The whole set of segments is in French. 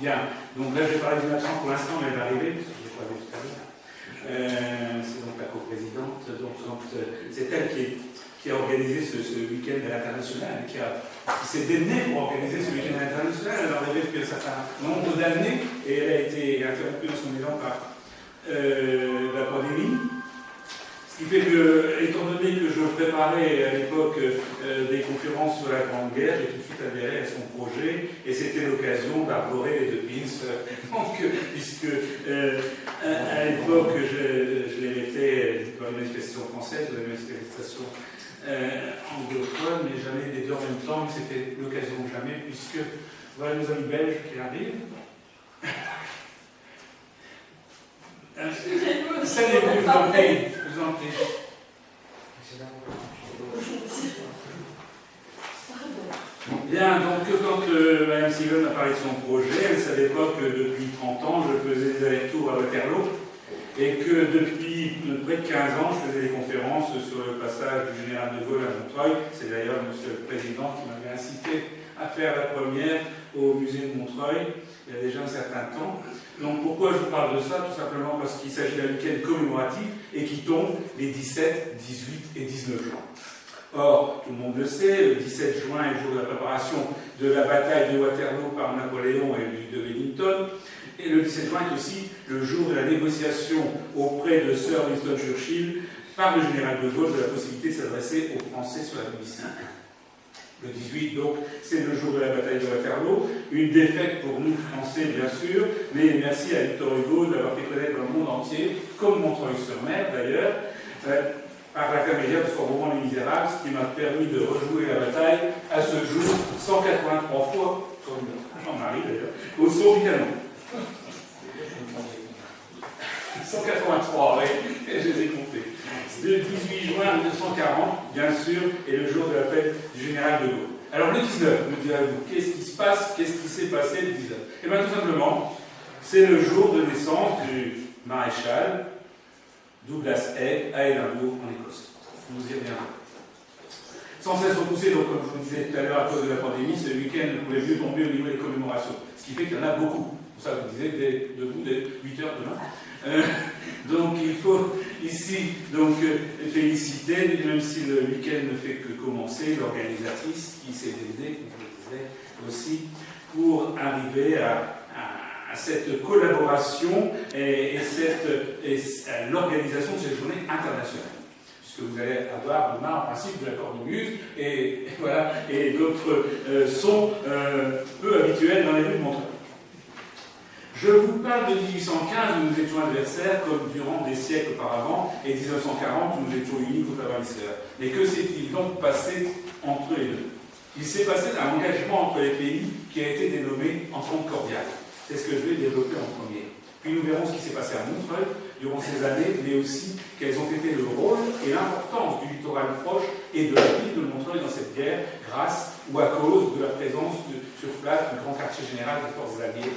Bien, donc là je vais parler d'une absence pour l'instant, mais elle va arriver, parce que je l'ai pas vu tout à l'heure. C'est donc la coprésidente, c'est elle qui a organisé ce week-end à l'international, qui s'est démenée pour organiser ce week-end à l'international. Elle en rêvait depuis un certain nombre d'années, et elle a été interrompue dans son élan par la pandémie. Ce qui fait que, étant donné que je préparais à l'époque des conférences sur la Grande Guerre, j'ai tout de suite adhéré à son projet, et c'était l'occasion d'arborer les deux pins. Donc, puisque à l'époque, je les mettais dans les manifestations françaises, dans les manifestations anglophones, mais jamais les deux en même temps, mais c'était l'occasion de jamais, puisque voilà nos amis belges qui arrivent. Salut-vous, vous en prie. Bien, donc quand Mme Silon a parlé de son projet, elle ne savait pas que depuis 30 ans, je faisais des allers-retours à Waterloo, et que depuis près de 15 ans, je faisais des conférences sur le passage du général de Gaulle à Montreuil. C'est d'ailleurs M. le Président qui m'avait incité à faire la première au musée de Montreuil, il y a déjà un certain temps. Donc pourquoi je vous parle de ça? Tout simplement parce qu'il s'agit d'un week-end commémoratif et qui tombe les 17, 18 et 19 juin. Or, tout le monde le sait, le 17 juin est le jour de la préparation de la bataille de Waterloo par Napoléon et de Wellington. Et le 17 juin est aussi le jour de la négociation auprès de Sir Winston Churchill par le général de Gaulle de la possibilité de s'adresser aux Français sur la BBC. Le 18, donc, c'est le jour de la bataille de Waterloo. Une défaite pour nous, Français, bien sûr, mais merci à Victor Hugo d'avoir fait connaître dans le monde entier, comme Montreuil-sur-Mer d'ailleurs, par l'intermédiaire de son roman Les Misérables, ce qui m'a permis de rejouer la bataille à ce jour 183 fois, comme Jean-Marie d'ailleurs, au son du canon. 183, oui, je les ai comptés. Le 18 juin 1940, bien sûr, est le jour de l'appel du général de Gaulle. Alors le 19, me direz-vous, qu'est-ce qui se passe, qu'est-ce qui s'est passé le 19? Eh bien tout simplement, c'est le jour de naissance du maréchal Douglas Haig à Édimbourg, en Écosse. Nous y reviendrons. Sans cesse repoussé, donc, comme je vous disais tout à l'heure, à cause de la pandémie, ce week-end ne pouvait mieux tomber au niveau des commémorations. Ce qui fait qu'il y en a beaucoup. C'est pour ça que je vous disais, debout dès 8 heures demain. Donc il faut ici féliciter, même si le week-end ne fait que commencer, l'organisatrice qui s'est aidée, comme je le disais aussi, pour arriver à cette collaboration et l'organisation de cette journée internationale. Puisque vous allez avoir demain, en principe, de la cornemuse, et voilà, et d'autres sons peu habituels dans les rues de Montreuil. Je vous parle de 1815 où nous étions adversaires, comme durant des siècles auparavant, et 1940 où nous étions unis contre la Walliser. Mais que s'est-il donc passé entre les deux? Il s'est passé un engagement entre les pays qui a été dénommé Entente cordiale. C'est ce que je vais développer en premier. Puis nous verrons ce qui s'est passé à Montreuil durant ces années, mais aussi quels ont été le rôle et l'importance du littoral proche et de la ville de Montreuil dans cette guerre, grâce ou à cause de la présence sur place du grand quartier général des forces alliées,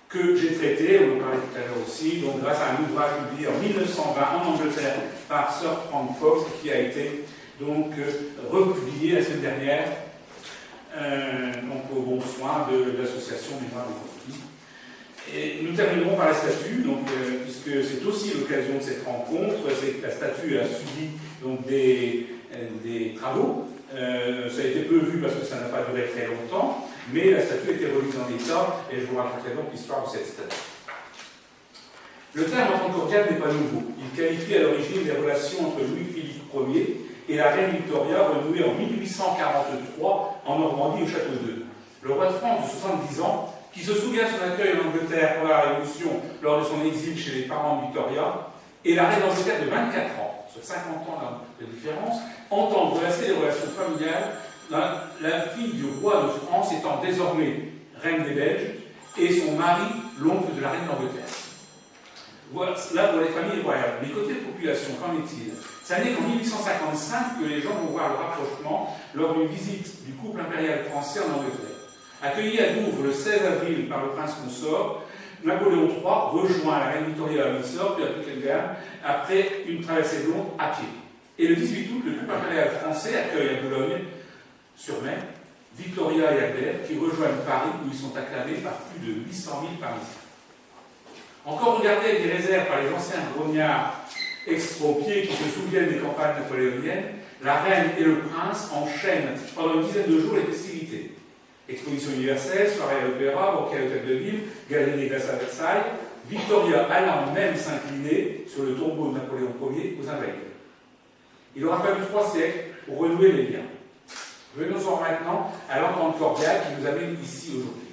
que j'ai traité, on en parlait tout à l'heure aussi, donc grâce à un ouvrage publié en 1920 en Angleterre par Sir Frank Fox, qui a été donc republié la semaine dernière, donc au bon soin de l'association Mémoire des conflits. Et nous terminerons par la statue, donc, puisque c'est aussi l'occasion de cette rencontre, c'est que la statue a subi donc, des travaux. Ça a été peu vu parce que ça n'a pas duré très longtemps, mais la statue a été remise en état, et je vous raconterai donc l'histoire de cette statue. Le terme entente cordiale n'est pas nouveau. Il qualifie à l'origine les relations entre Louis-Philippe Ier et la reine Victoria, renouée en 1843 en Normandie au château d'Eu. Le roi de France de 70 ans, qui se souvient de son accueil en Angleterre pour la Révolution lors de son exil chez les parents de Victoria, et la reine d'Angleterre de 24 ans, sur 50 ans de différence, entendent relancer les relations familiales, la fille du roi de France étant désormais reine des Belges, et son mari, l'oncle de la reine d'Angleterre. Voilà, là pour les familles royales. Mais côté population, qu'en est-il? Ça n'est qu'en 1855 que les gens vont voir le rapprochement lors d'une visite du couple impérial français en Angleterre. Accueilli à Douvres le 16 avril par le prince consort, Napoléon III rejoint la reine Victoria à Windsor, puis à Buckingham, après une traversée de Londres à pied. Et le 18 août, le couple impérial français accueille à Boulogne-sur-Mer Victoria et Albert, qui rejoignent Paris où ils sont acclamés par plus de 800 000 Parisiens. Encore regardés avec des réserves par les anciens grognards expropriés qui se souviennent des campagnes napoléoniennes, la reine et le prince enchaînent pendant une dizaine de jours les festivités. Exposition universelle, soirée à l'opéra, banquet à l'hôtel de ville, galerie des glaces à Versailles, Victoria allant même s'incliner sur le tombeau de Napoléon Ier aux Invalides. Il aura fallu 3 siècles pour renouer les liens. Venons-en maintenant à l'entente cordiale qui nous amène ici aujourd'hui.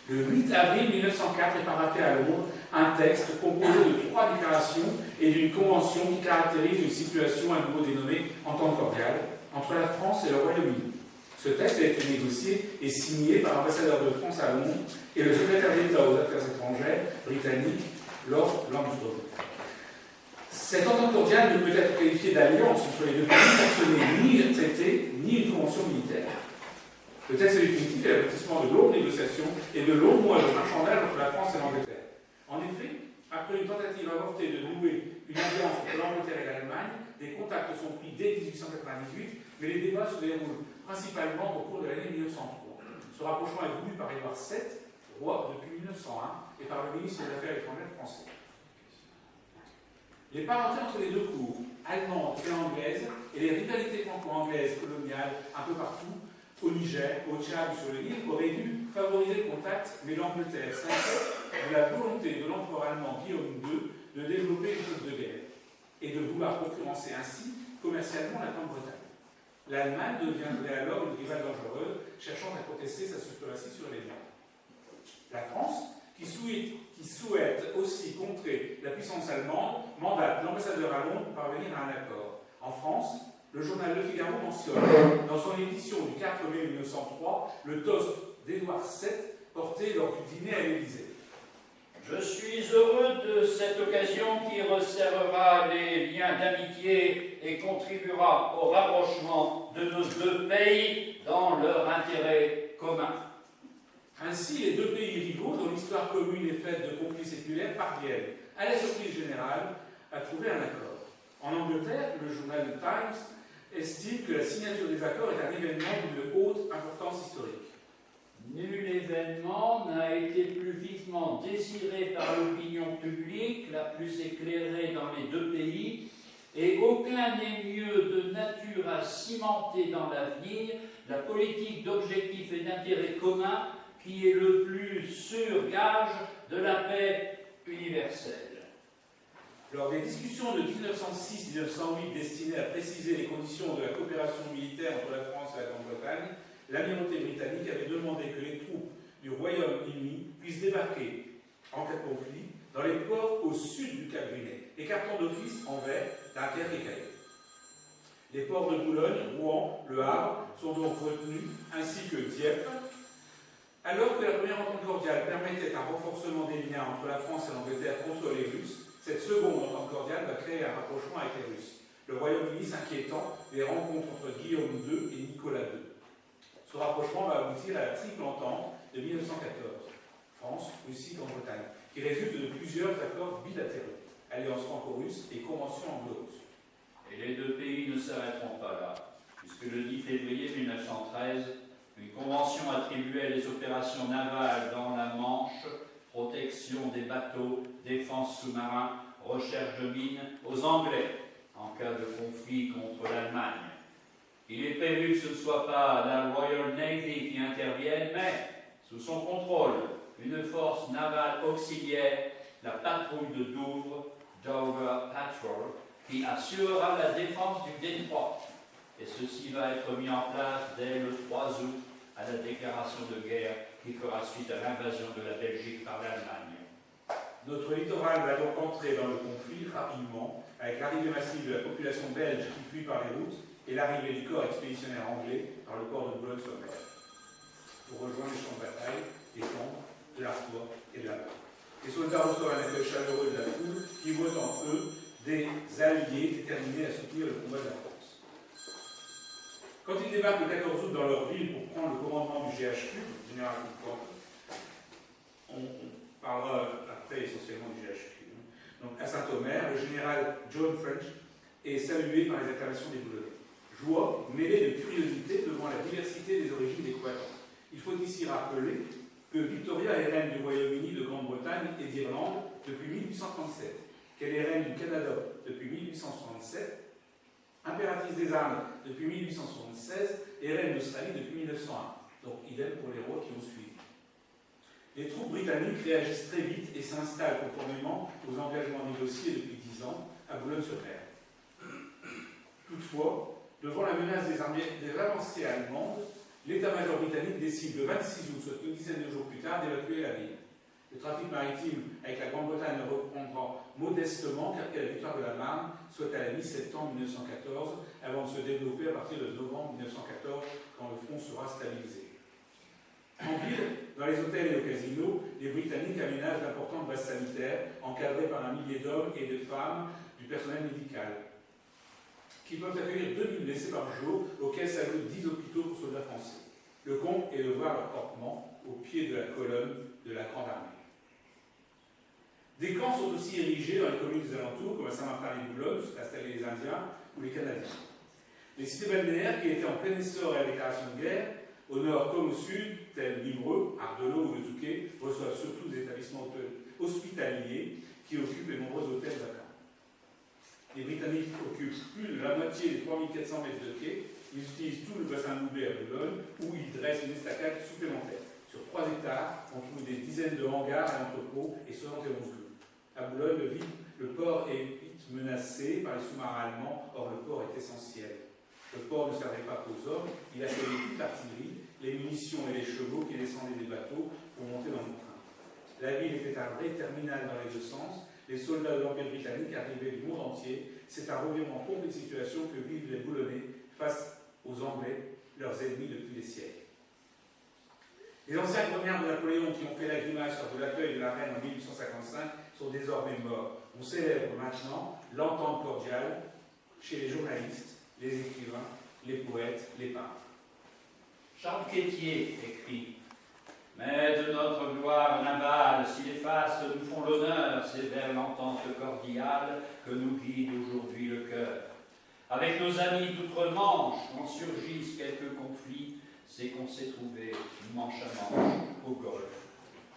Le 8 avril 1904 est paraphé à Londres un texte composé de 3 déclarations et d'une convention qui caractérise une situation à nouveau dénommée entente cordiale entre la France et le Royaume-Uni. Ce texte a été négocié et signé par l'ambassadeur de France à Londres et le secrétaire d'État aux Affaires étrangères britannique Lord Lambsdon. Cette entente cordiale ne peut être qualifiée d'alliance entre les deux pays car ce n'est ni un traité ni une convention militaire. Le texte définitif est l'aboutissement de longues négociations et de longs mois de marchandage entre la France et l'Angleterre. En effet, après une tentative avortée de nouer une alliance entre l'Angleterre et l'Allemagne, des contacts sont pris dès 1898, mais les débats se déroulent principalement au cours de l'année 1903. Ce rapprochement est voulu par Édouard VII, roi depuis 1901, et par le ministre des Affaires étrangères français. Les parentés entre les deux cours, allemandes et anglaises, et les rivalités franco-anglaises coloniales un peu partout, au Niger, au Tchad ou sur l'île, auraient dû favoriser le contact, mais l'Angleterre s'inquiète de la volonté de l'empereur allemand Guillaume II de développer une flotte de guerre et de vouloir concurrencer ainsi commercialement la Grande-Bretagne. L'Allemagne deviendrait alors une rivale dangereuse, cherchant à contester sa suprématie sur les mers. La France, qui souhaite aussi contrer la puissance allemande, mandate l'ambassadeur à Londres pour parvenir à un accord. En France, le journal Le Figaro mentionne, dans son édition du 4 mai 1903, le toast d'Édouard VII porté lors du dîner à l'Élysée. Je suis heureux de cette occasion qui resserrera les liens d'amitié et contribuera au rapprochement de nos deux pays dans leur intérêt commun. Ainsi, les deux pays rivaux, dont l'histoire commune est faite de conflits séculaires, parviennent, à la surprise générale, à trouver un accord. En Angleterre, le journal The Times estime que la signature des accords est un événement d'une haute importance historique. Nul événement n'a été plus vivement désiré par l'opinion publique, la plus éclairée dans les deux pays, et aucun n'est mieux de nature à cimenter dans l'avenir la politique d'objectifs et d'intérêts communs qui est le plus sûr gage de la paix universelle. Lors des discussions de 1906-1908 destinées à préciser les conditions de la coopération militaire entre la France et la Grande-Bretagne, l'Amirauté britannique avait demandé que les troupes du Royaume-Uni puissent débarquer, en cas de conflit, dans les ports au sud du Cap Grinet, écartant d'office Anvers, Dunkerque et Calais. Les ports de Boulogne, Rouen, Le Havre sont donc retenus, ainsi que Dieppe, alors que la première entente cordiale permettait un renforcement des liens entre la France et l'Angleterre contre les Russes. Cette seconde entente cordiale va créer un rapprochement avec les Russes, le Royaume-Uni s'inquiétant des rencontres entre Guillaume II et Nicolas II. Ce rapprochement va aboutir à la triple entente de 1914, France, Russie, Grande-Bretagne, qui résulte de plusieurs accords bilatéraux, alliance franco-russe et convention anglo-russe. Et les deux pays ne s'arrêteront pas là, puisque le 10 février 1913, une convention attribuait les opérations navales dans la Manche, protection des bateaux, défense sous-marin, recherche de mines aux Anglais en cas de conflit contre l'Allemagne. Il est prévu que ce ne soit pas la Royal Navy qui intervienne, mais, sous son contrôle, une force navale auxiliaire, la patrouille de Douvres, Dover Patrol, qui assurera la défense du détroit. Et ceci va être mis en place dès le 3 août à la déclaration de guerre qui fera suite à l'invasion de la Belgique par l'Allemagne. Notre littoral va donc entrer dans le conflit rapidement, avec l'arrivée massive de la population belge qui fuit par les routes et l'arrivée du corps expéditionnaire anglais dans le port de Boulogne-sur-Mer, pour rejoindre les champs de bataille, des camps, de l'Artois et de la Loire. Les soldats reçoivent un accueil chaleureux de la foule qui voient en eux des alliés déterminés à soutenir le combat de la France. Quand ils débarquent le 14 août dans leur ville pour prendre le commandement du GHQ, du général Courcouronnes, on parlera après essentiellement du GHQ. Donc à Saint-Omer, le général John French est salué par les acclamations des Boulonnais. Joie mêlée de curiosité devant la diversité des origines des croyants. Il faut ici rappeler que Victoria est reine du Royaume-Uni, de Grande-Bretagne et d'Irlande depuis 1837, qu'elle est reine du Canada depuis 1867, impératrice des Indes depuis 1876 et reine d'Australie depuis 1901. Donc idem pour les rois qui ont suivi. Les troupes britanniques réagissent très vite et s'installent conformément aux engagements négociés depuis 10 ans à Boulogne-sur-Mer. Toutefois, devant la menace des avancées allemandes, l'état-major britannique décide le 26 août, soit une dizaine de jours plus tard, d'évacuer la ville. Le trafic maritime avec la Grande-Bretagne reprendra modestement après la victoire de la Marne, soit à la mi-septembre 1914, avant de se développer à partir de novembre 1914, quand le front sera stabilisé. En ville, dans les hôtels et les casinos, les Britanniques aménagent d'importantes bases sanitaires, encadrées par 1 millier d'hommes et de femmes du personnel médical, qui peuvent accueillir 2000 blessés par jour, auxquels s'ajoutent 10 hôpitaux pour soldats français. Le comble est de voir leur campement au pied de la colonne de la Grande Armée. Des camps sont aussi érigés dans les communes des alentours, comme à Saint-Martin-les-Boulogne, où sont installés les Indiens ou les Canadiens. Les cités balnéaires, qui étaient en plein essor à la déclaration de guerre, au nord comme au sud, tels Livreux, Ardelot ou Le Touquet, reçoivent surtout des établissements hospitaliers qui occupent les nombreux hôtels vacants. Les Britanniques occupent plus de la moitié des 3400 mètres de quai. Ils utilisent tout le bassin de Loubet à Boulogne, où ils dressent une estacade supplémentaire. Sur 3 hectares, on trouve des dizaines de hangars et entrepôts et 71 grues. À Boulogne, le port est vite menacé par les sous-marins allemands, or le port est essentiel. Le port ne servait pas qu'aux hommes, il accueillait toute l'artillerie, les munitions et les chevaux qui descendaient des bateaux pour monter dans le train. La ville était un vrai terminal dans les deux sens. Les soldats de l'Empire britannique arrivaient du monde entier. C'est un revirement complet de situation que vivent les Boulonnais face aux Anglais, leurs ennemis depuis des siècles. Les anciens premiers de Napoléon qui ont fait la grimace lors de l'accueil de la reine en 1855 sont désormais morts. On célèbre maintenant l'entente cordiale chez les journalistes, les écrivains, les poètes, les peintres. Charles Quétier écrit « Mais de notre gloire navale, si les faces nous font l'honneur, c'est vers l'entente cordiale que nous guide aujourd'hui le cœur. Avec nos amis d'outre-Manche, quand surgissent quelques conflits, c'est qu'on s'est trouvé manche à manche au golf,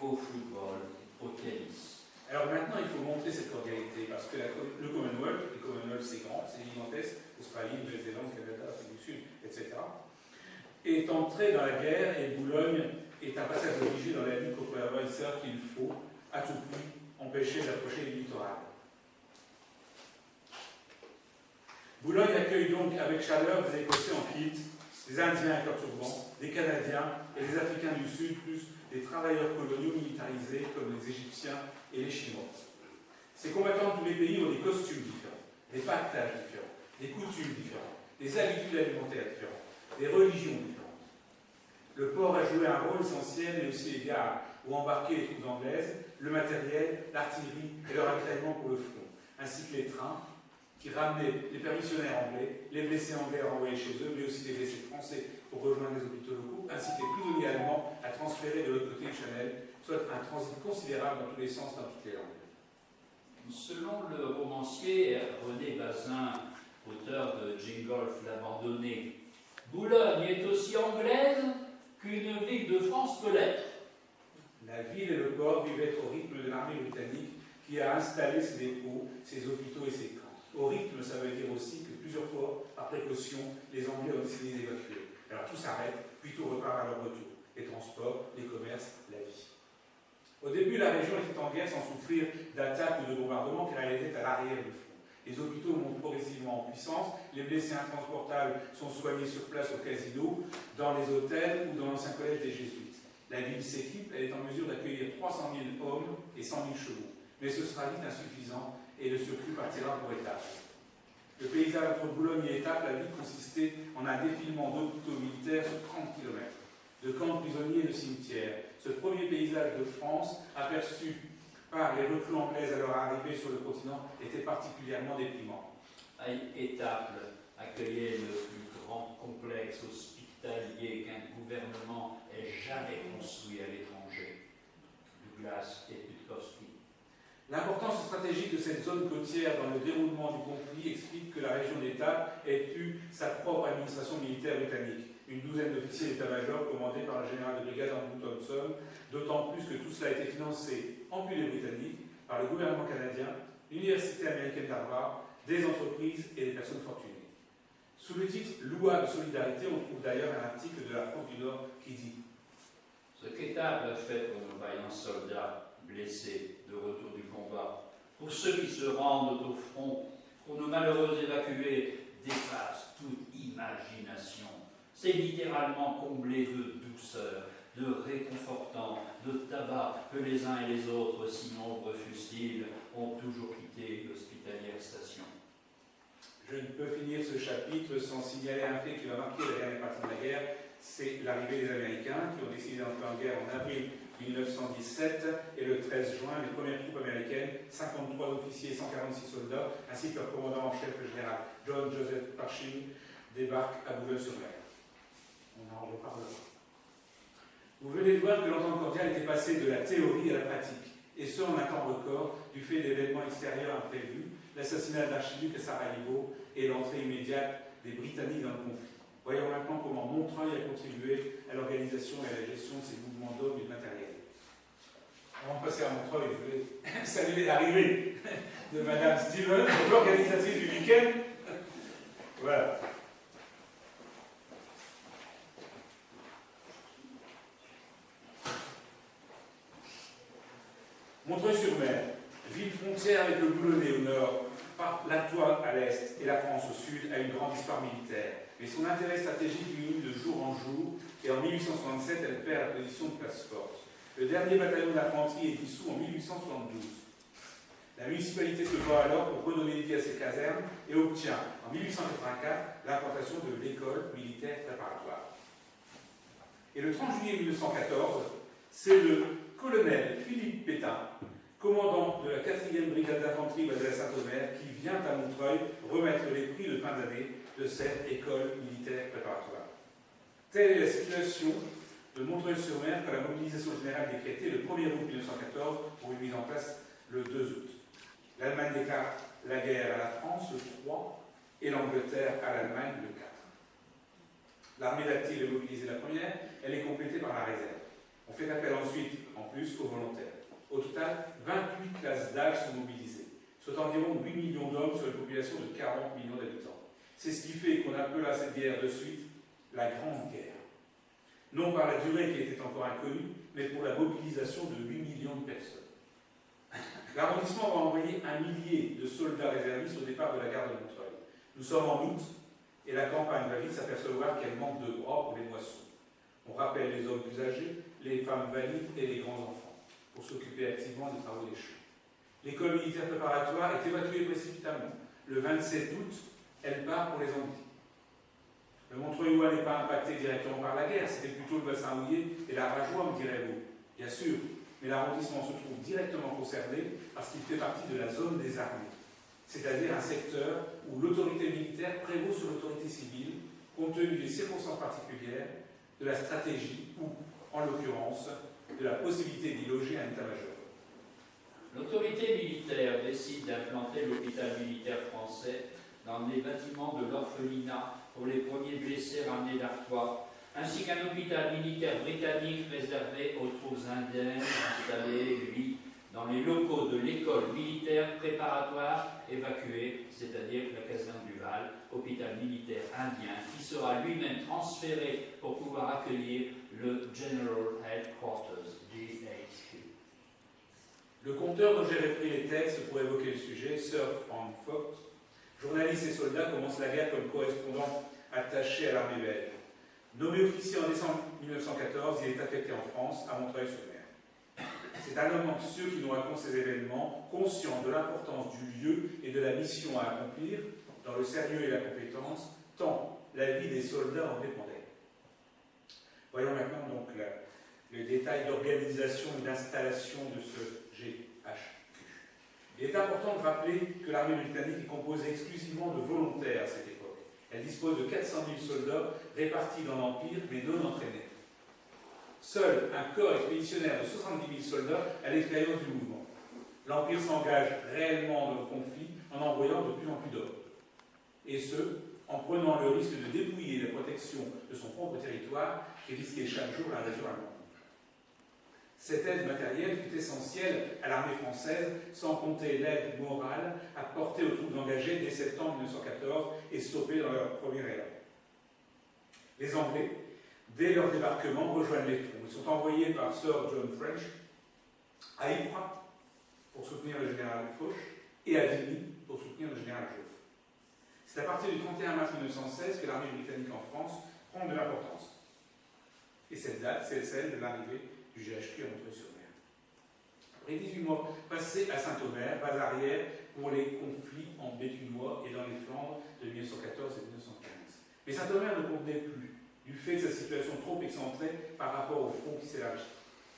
au football, au tennis. » Alors maintenant, il faut montrer cette cordialité, parce que le Commonwealth c'est grand, c'est gigantesque, Australie, Nouvelle-Zélande, Canada, Afrique du Sud, etc., est entré dans la guerre et Boulogne est un passage obligé dans la lutte contre l'envahisseur qu'il faut, à tout prix, empêcher d'approcher du littoral. Boulogne accueille donc avec chaleur des Écossais en kit, des Indiens avec leurs turbans, des Canadiens et des Africains du Sud, plus des travailleurs coloniaux militarisés comme les Égyptiens et les Chinois. Ces combattants de tous les pays ont des costumes différents, des pactages différents, des coutumes différentes, des habitudes alimentaires différentes, des religions différentes. Le port a joué un rôle essentiel, mais aussi les gares où embarquer les troupes anglaises, le matériel, l'artillerie et leur ravitaillement pour le front, ainsi que les trains qui ramenaient les permissionnaires anglais, les blessés anglais renvoyés chez eux, mais aussi les blessés français pour rejoindre les hôpitaux locaux, ainsi que les prisonniers allemands à transférer de l'autre côté du Channel, soit un transit considérable dans tous les sens, dans toutes les langues. Selon le romancier René Bazin, auteur de Gingolf l'abandonné, Boulogne est aussi anglaise qu'une ville de France peut l'être. La ville et le port vivaient au rythme de l'armée britannique qui a installé ses dépôts, ses hôpitaux et ses camps. Au rythme, ça veut dire aussi que plusieurs fois, par précaution, les Anglais ont décidé d'évacuer. Alors tout s'arrête, puis tout repart à leur retour. Les transports, les commerces, la vie. Au début, la région était en guerre sans souffrir d'attaques ou de bombardements car elle était à l'arrière du front. Les hôpitaux montent progressivement en puissance, les blessés intransportables sont soignés sur place au casino, dans les hôtels ou dans l'ancien collège des Jésuites. La ville s'équipe, elle est en mesure d'accueillir 300 000 hommes et 100 000 chevaux. Mais ce sera vite insuffisant et le surplus partira pour Étaples. Le paysage entre Boulogne et Étaples, la ville consistait en un défilement d'hôpitaux militaires sur 30 km, de camps de prisonniers et de cimetières. Ce premier paysage de France, aperçu par les recrues anglaises à leur arrivée sur le continent, était particulièrement déprimant. Étaples accueillait le plus grand complexe hospitalier qu'un gouvernement ait jamais construit à l'étranger. Douglas et Putkovski. L'importance stratégique de cette zone côtière dans le déroulement du conflit explique que la région d'État ait eu sa propre administration militaire britannique. Une douzaine d'officiers d'état-major commandés par le général de brigade Andrew Thompson, d'autant plus que tout cela a été financé en plus des Britanniques par le gouvernement canadien, l'Université américaine d'Harvard, des entreprises et des personnes fortunées. Sous le titre « Loi de solidarité », on trouve d'ailleurs un article de la France du Nord qui dit « Ce qu'État a fait pour nos vaillants soldats blessés de retour du combat, pour ceux qui se rendent au front, pour nos malheureux évacués, dépasse toute imagination. C'est littéralement comblé de douceur, de réconfortant, de tabac que les uns et les autres, si nombreux fussent-ils, ont toujours quitté l'hospitalière station. » Je ne peux finir ce chapitre sans signaler un fait qui va marquer la dernière partie de la guerre, c'est l'arrivée des Américains qui ont décidé d'entrer en guerre en avril 1917 et le 13 juin, les premières troupes américaines, 53 officiers et 146 soldats, ainsi que leur commandant en chef, le général John Joseph Pershing, débarquent à Boulogne-sur-Mer. On en reparlera. Vous venez de voir que l'entente cordiale était passée de la théorie à la pratique, et ce en un temps record, du fait d'événements extérieurs imprévus, l'assassinat de l'archiduc à Sarajevo et l'entrée immédiate des Britanniques dans le conflit. Voyons maintenant comment Montreuil a contribué à l'organisation et à la gestion de ces mouvements d'hommes et de matériel. Avant de passer à Montreuil, je voulais saluer l'arrivée de Madame Stevens, l'organisatrice du week-end. Voilà. Montreuil-sur-Mer, ville frontière avec le Boulonnais au nord, l'Artois à l'est et la France au sud, a une grande histoire militaire. Mais son intérêt stratégique diminue de jour en jour, et en 1867, elle perd la position de place forte. Le dernier bataillon d'infanterie est dissous en 1872. La municipalité se bat alors pour redonner vie à ses casernes et obtient, en 1884, l'implantation de l'école militaire préparatoire. Et le 30 juillet 1914, c'est le colonel Philippe Pétain, commandant de la 4e brigade d'infanterie basée à Saint-Omer, qui vient à Montreuil remettre les prix de fin d'année de cette école militaire préparatoire. Telle est la situation de Montreuil-sur-Mer quand la mobilisation générale décrétée le 1er août 1914 pour une mise en place le 2 août. L'Allemagne déclare la guerre à la France le 3 et l'Angleterre à l'Allemagne le 4. L'armée d'active est mobilisée la première, elle est complétée par la réserve. On fait appel ensuite, en plus, aux volontaires. Au total, 28 classes d'âge sont mobilisées, soit environ 8 millions d'hommes sur une population de 40 millions d'habitants. C'est ce qui fait qu'on appela cette guerre de suite la Grande Guerre. Non par la durée qui était encore inconnue, mais pour la mobilisation de 8 millions de personnes. L'arrondissement va envoyer 1 millier de soldats réservistes au départ de la gare de Montreuil. Nous sommes en août, et la campagne va vite s'apercevoir qu'elle manque de bras pour les moissons. On rappelle les hommes plus âgés, les femmes valides et les grands-enfants pour s'occuper activement des travaux des champs. L'école militaire préparatoire est évacuée précipitamment. Le 27 août, elle part pour les Antilles. Le Montreuillois n'est pas impacté directement par la guerre, c'était plutôt le bassin mouillé et la Rajoie, me direz-vous. Bien sûr, mais l'arrondissement se trouve directement concerné parce qu'il fait partie de la zone des armées, c'est-à-dire un secteur où l'autorité militaire prévaut sur l'autorité civile, compte tenu des circonstances particulières, de la stratégie ou, en l'occurrence, de la possibilité d'y loger un état-major. L'autorité militaire décide d'implanter l'hôpital militaire français dans les bâtiments de l'orphelinat pour les premiers blessés ramenés d'Artois, ainsi qu'un hôpital militaire britannique réservé aux troupes indiennes installées, lui, dans les locaux de l'école militaire préparatoire évacuée, c'est-à-dire la caserne du Val, hôpital militaire indien, qui sera lui-même transféré pour pouvoir accueillir le General Headquarters, GHQ. Le conteur dont j'ai repris les textes pour évoquer le sujet, Sir Frank Fox, journaliste et soldat, commence la guerre comme correspondant attaché à l'armée belge. Nommé officier en décembre 1914, il est affecté en France, à Montreuil-sur-Mer. C'est un homme anxieux qui nous raconte ces événements, conscient de l'importance du lieu et de la mission à accomplir, dans le sérieux et la compétence, tant la vie des soldats en dépendait. Voyons maintenant donc le détail d'organisation et d'installation de ce GHQ. Il est important de rappeler que l'armée britannique est composée exclusivement de volontaires à cette époque. Elle dispose de 400 000 soldats répartis dans l'Empire, mais non entraînés. Seul un corps expéditionnaire de 70 000 soldats a l'expérience du mouvement. l'Empire s'engage réellement dans le conflit en envoyant de plus en plus d'hommes. Et ce, en prenant le risque de dépouiller la protection de son propre territoire qui risquait chaque jour l'invasion allemande. Cette aide matérielle fut essentielle à l'armée française, sans compter l'aide morale apportée aux troupes engagées dès septembre 1914 et stoppées dans leur premier élan. Les Anglais, dès leur débarquement, rejoignent les fronts. Ils sont envoyés par Sir John French à Ypres pour soutenir le général Foch et à Vigny pour soutenir le général Joffre. C'est à partir du 31 mars 1916 que l'armée britannique en France prend de l'importance. Et cette date, c'est celle de l'arrivée du GHQ à Montreuil-sur-Mer. Après 18 mois passés à Saint-Omer, base arrière pour les conflits en Béthunois et dans les Flandres de 1914 et 1915. Mais Saint-Omer ne convenait plus, du fait de sa situation trop excentrée par rapport au front qui s'élargit.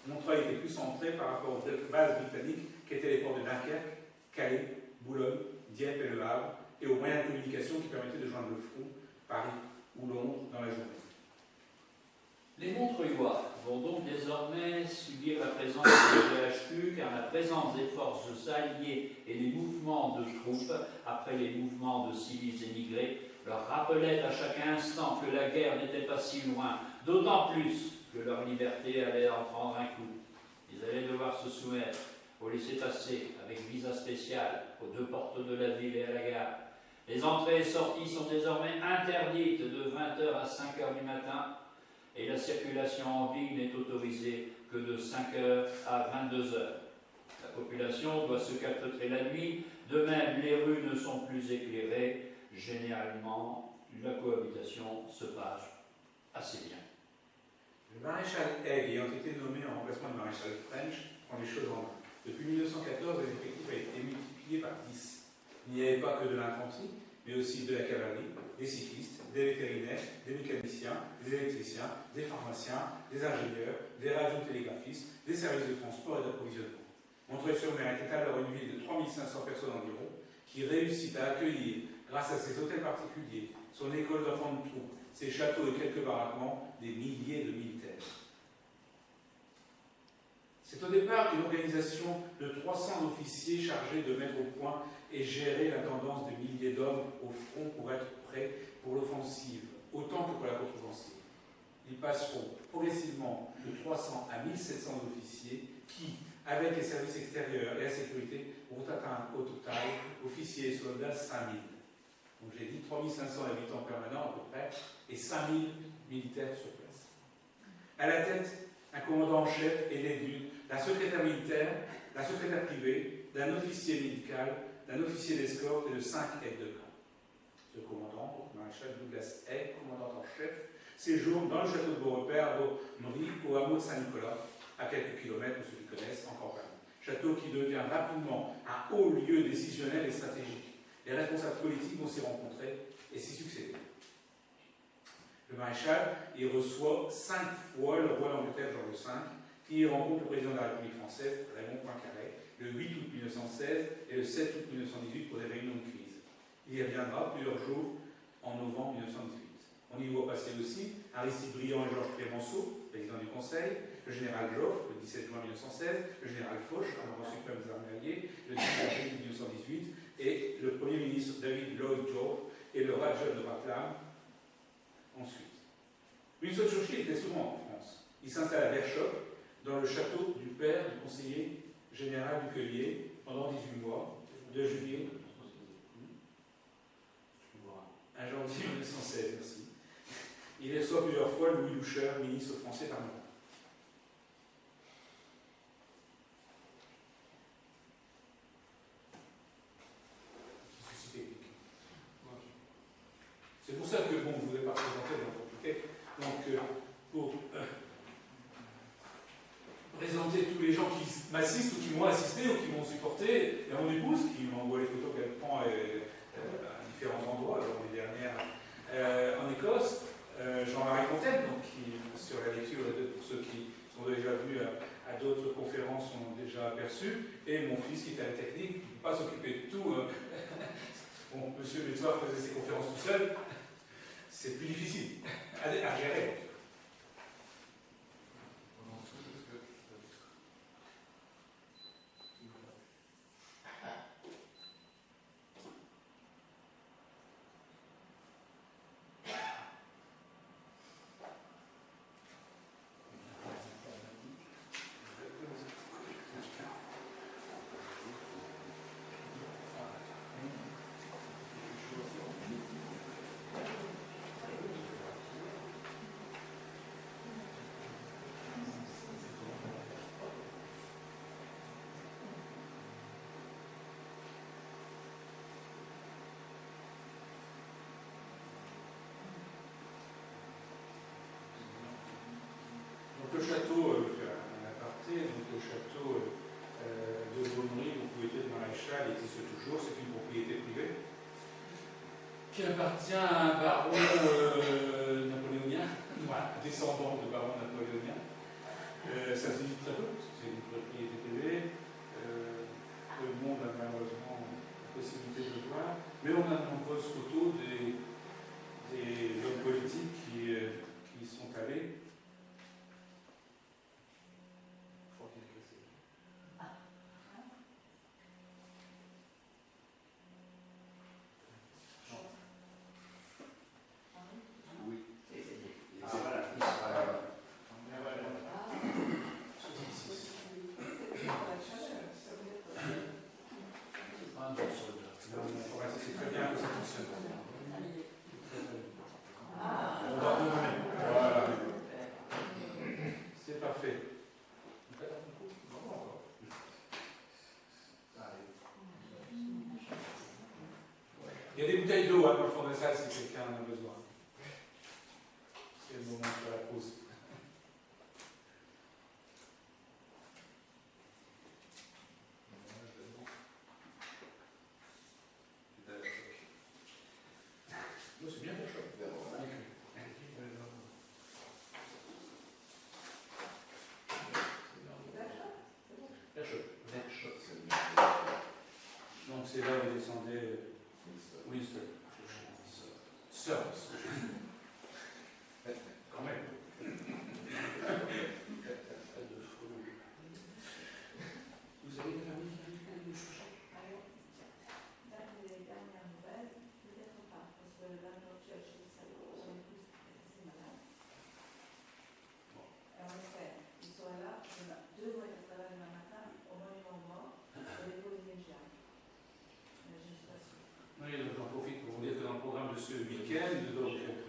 Montreuil était plus centré par rapport aux bases britanniques qui étaient les ports de Dunkerque, Calais, Boulogne, Dieppe et Le Havre, et aux moyens de communication qui permettaient de joindre le front, Paris ou Londres, dans la journée. Les Montreuillois vont donc désormais subir la présence du GHQ, car la présence des forces alliées et les mouvements de troupes, après les mouvements de civils émigrés, leur rappelaient à chaque instant que la guerre n'était pas si loin, d'autant plus que leur liberté allait en prendre un coup. Ils allaient devoir se soumettre au laissez-passer avec visa spécial aux deux portes de la ville et à la gare. Les entrées et sorties sont désormais interdites de 20h à 5h du matin et la circulation en ville n'est autorisée que de 5h à 22h. La population doit se calfeutrer la nuit, de même les rues ne sont plus éclairées. Généralement, la cohabitation se passe assez bien. Le maréchal Haig, ayant été nommé en remplacement du maréchal French, prend les choses en main. Depuis 1914, les effectifs ont été multipliés par 10. Il n'y avait pas que de l'infanterie, mais aussi de la cavalerie, des cyclistes, des vétérinaires, des mécaniciens, des électriciens, des pharmaciens, des ingénieurs, des radiotélégraphistes, des services de transport et d'approvisionnement. Montreuil-sur-Mer était alors une ville de 3500 personnes environ, qui réussit à accueillir, grâce à ses hôtels particuliers, son école d'enfants de troupes, ses châteaux et quelques baraquements, des milliers de militaires. C'est au départ une organisation de 300 officiers chargés de mettre au point et gérer l'intendance de milliers d'hommes au front pour être prêts pour l'offensive, autant que pour la contre-offensive. Ils passeront progressivement de 300 à 1700 officiers qui, avec les services extérieurs et la sécurité, vont atteindre au total, officiers et soldats, 5000. Donc j'ai dit 3500 habitants permanents à peu près et 5000 militaires sur place. À la tête, un commandant en chef et d'un secrétaire militaire, d'un secrétaire privé, d'un officier médical, d'un officier d'escorte et de 5 aides de camp. Ce commandant, le maréchal Douglas Haig, commandant en chef, séjourne dans le château de Beaurepaire, au hameau de Saint-Nicolas, à quelques kilomètres, ceux qui connaissent, en campagne. Château qui devient rapidement un haut lieu décisionnel et stratégique. Les responsables politiques vont s'y rencontrer et s'y succéder. Le maréchal y reçoit 5 fois le roi d'Angleterre Georges V, qui y rencontre le président de la République française, Raymond Poincaré, le 8 août 1916 et le 7 août 1918 pour des réunions de crise. Il y reviendra plusieurs jours en novembre 1918. On y voit passer aussi Aristide Briand et Georges Clemenceau, président du Conseil, le général Joffre, le 17 juin 1916, le général Foch, commandant suprême des armées alliées, le 10 avril 1918, et le Premier ministre David Lloyd George et le Raja de Ratlam ensuite. Winston Churchill était souvent en France. Il s'installe à Verchop, dans le château du père du conseiller général du Cueillier, pendant 18 mois, de juillet à janvier 1916, merci. Il reçoit plusieurs fois Louis Loucheur, ministre français permanent. Souci technique. C'est pour ça que, bon, je ne voulais pas présenter, j'en profiter. Donc, pour présenter tous les gens qui m'assistent ou qui m'ont assisté ou qui m'ont supporté, et mon épouse qui m'envoie les photos qu'elle prend à différents endroits, dans les dernières en Écosse, Jean-Marie Fontaine, donc, qui, sur la lecture, pour ceux qui sont déjà venus à d'autres conférences, sont déjà aperçus, et mon fils qui était à la technique, qui ne peut pas s'occuper de tout. Bon, monsieur Métoir faisait ses conférences tout seul, c'est plus difficile à gérer. le château, je fais un aparté, donc le château de Beaumery, propriété de maréchal, existe toujours, c'est une propriété privée qui appartient à un baron napoléonien, voilà, descendant de baron napoléonien. Ça se visite très peu, parce que c'est une propriété privée. Le monde a malheureusement la possibilité de le voir, mais on a de nombreuses photos des hommes politiques qui y sont allés. Je crois qu'il est cassé. Oui. Ah, voilà. C'est très bien que ça fonctionne. Voilà. C'est parfait. Il y a des bouteilles d'eau dans le fond de la salle si quelqu'un en a besoin. C'est le moment de faire la pause. C'est bien faire chaud. Donc c'est là où descendait Winston. Sir. Quand même. Vous avez une famille qui a une chouchette? Dans les dernières nouvelles, peut-être pas, parce que l'Andrew Churchill, son épouse, est malade. Et on espère qu'ils soient là. Deux vont être là demain matin au monument mort de l'épouse légale. Mais je ne suis pas sûre. Oui, j'en profite pour vous dire que dans le programme de ce week-end,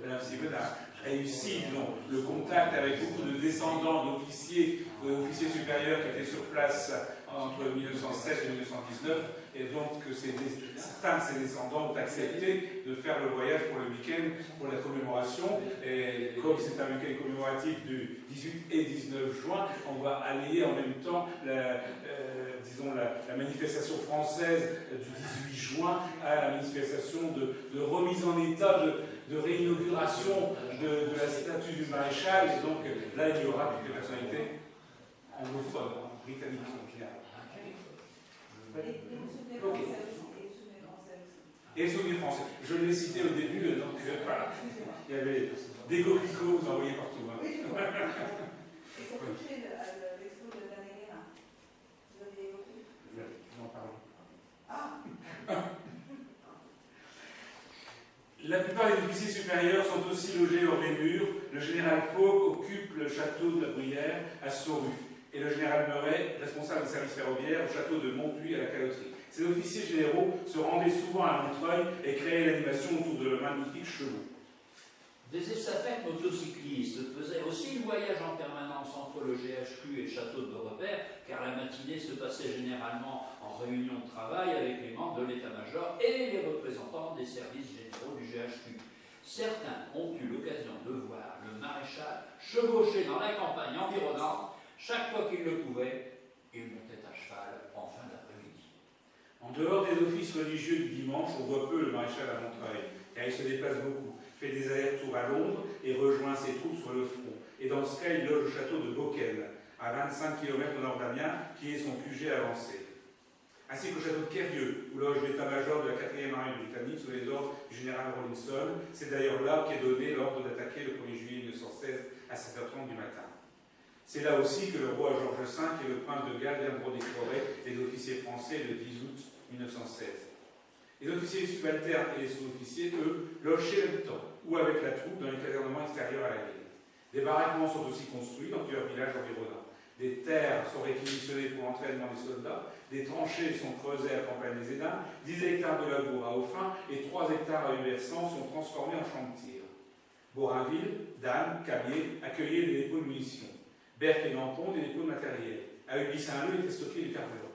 Mme Simon a réussi le contact avec beaucoup de descendants d'officiers supérieurs qui étaient sur place entre 1907 et 1919, et donc certains de ces descendants ont accepté de faire le voyage pour le week-end, pour la commémoration, et comme c'est un week-end commémoratif du 18 et 19 juin, on va allier en même temps la manifestation française du 18 juin à la manifestation de remise en état, de réinauguration de la statue du maréchal, et donc là il y aura toutes les personnalités anglophones, britanniques en général. Et vous souvenez français aussi. Et souvenir français. Je l'ai cité au début, donc voilà. Il y avait des coquelicots, vous en voyez partout. Hein. Oui, je vois. Et ça touchait l'expo de l'année Guérin. Vous avez évoqué? Je n'en parle. Ah. La plupart des officiers supérieurs sont aussi logés hors des murs. Le général Fauque occupe le château de la Bruyère à Saurues, et le général Meuret, responsable des services ferroviaires, au château de Montuy à la Caloterie. Ces officiers généraux se rendaient souvent à Montreuil et créaient l'animation autour de leurs magnifiques chevaux. Des estafettes motocyclistes faisaient aussi le voyage en permanence entre le GHQ et le château de Beaurepaire, car la matinée se passait généralement en réunion de travail avec les membres de l'état-major et les représentants des services généraux du GHQ. Certains ont eu l'occasion de voir le maréchal chevaucher dans la campagne environnante. Chaque fois qu'il le pouvait, il montait à cheval en fin d'après-midi. En dehors des offices religieux du dimanche, on voit peu le maréchal à Montreuil, car il se déplace beaucoup, fait des allers-retours à Londres et rejoint ses troupes sur le front. Et dans ce cas, il loge au château de Beauquel, à 25 km au nord d'Amiens, qui est son QG avancé. Ainsi qu'au château de Quérieux, où loge l'état-major de la 4e armée britannique sous les ordres du général Rawlinson. C'est d'ailleurs là qu'est donné l'ordre d'attaquer le 1er juillet 1916 à 7h30 du matin. C'est là aussi que le roi Georges V et le prince de Galles viendront décorer les officiers français le 10 août 1916. Les officiers subalternes et les sous-officiers, eux, logent chez l'habitant ou avec la troupe dans les casernements extérieurs à la ville. Des baraquements sont aussi construits dans plusieurs villages environnants. Des terres sont réquisitionnées pour l'entraînement des soldats, des tranchées sont creusées à Campagne-les-Édins, 10 hectares de labour à Hautfin et 3 hectares à Ubersan sont transformés en champs de tir. Borainville, Damme, Cabier accueillaient des dépôts de munitions. Berck et Nampont, des dépôts de matériel. À Uby-Saint-Leu était stocké du carburant.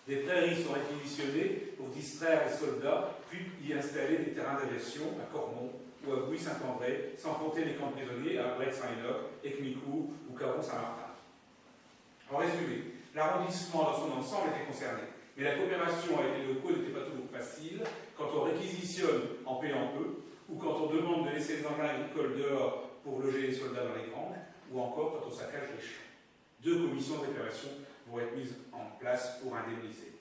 Des prairies sont réquisitionnées pour distraire les soldats, puis y installer des terrains d'aviation à Cormont ou à Buis-Saint-André, sans compter les camps prisonniers à Brest-Saint-Enoch, Équemicourt ou Caron-Saint-Martin. En résumé, l'arrondissement dans son ensemble était concerné, mais la coopération avec les locaux n'était pas toujours facile quand on réquisitionne en payant peu, ou quand on demande de laisser les engins agricoles dehors pour loger les soldats dans les granges, ou encore quand on saccage les champs. 2 commissions de réparation vont être mises en place pour indemniser.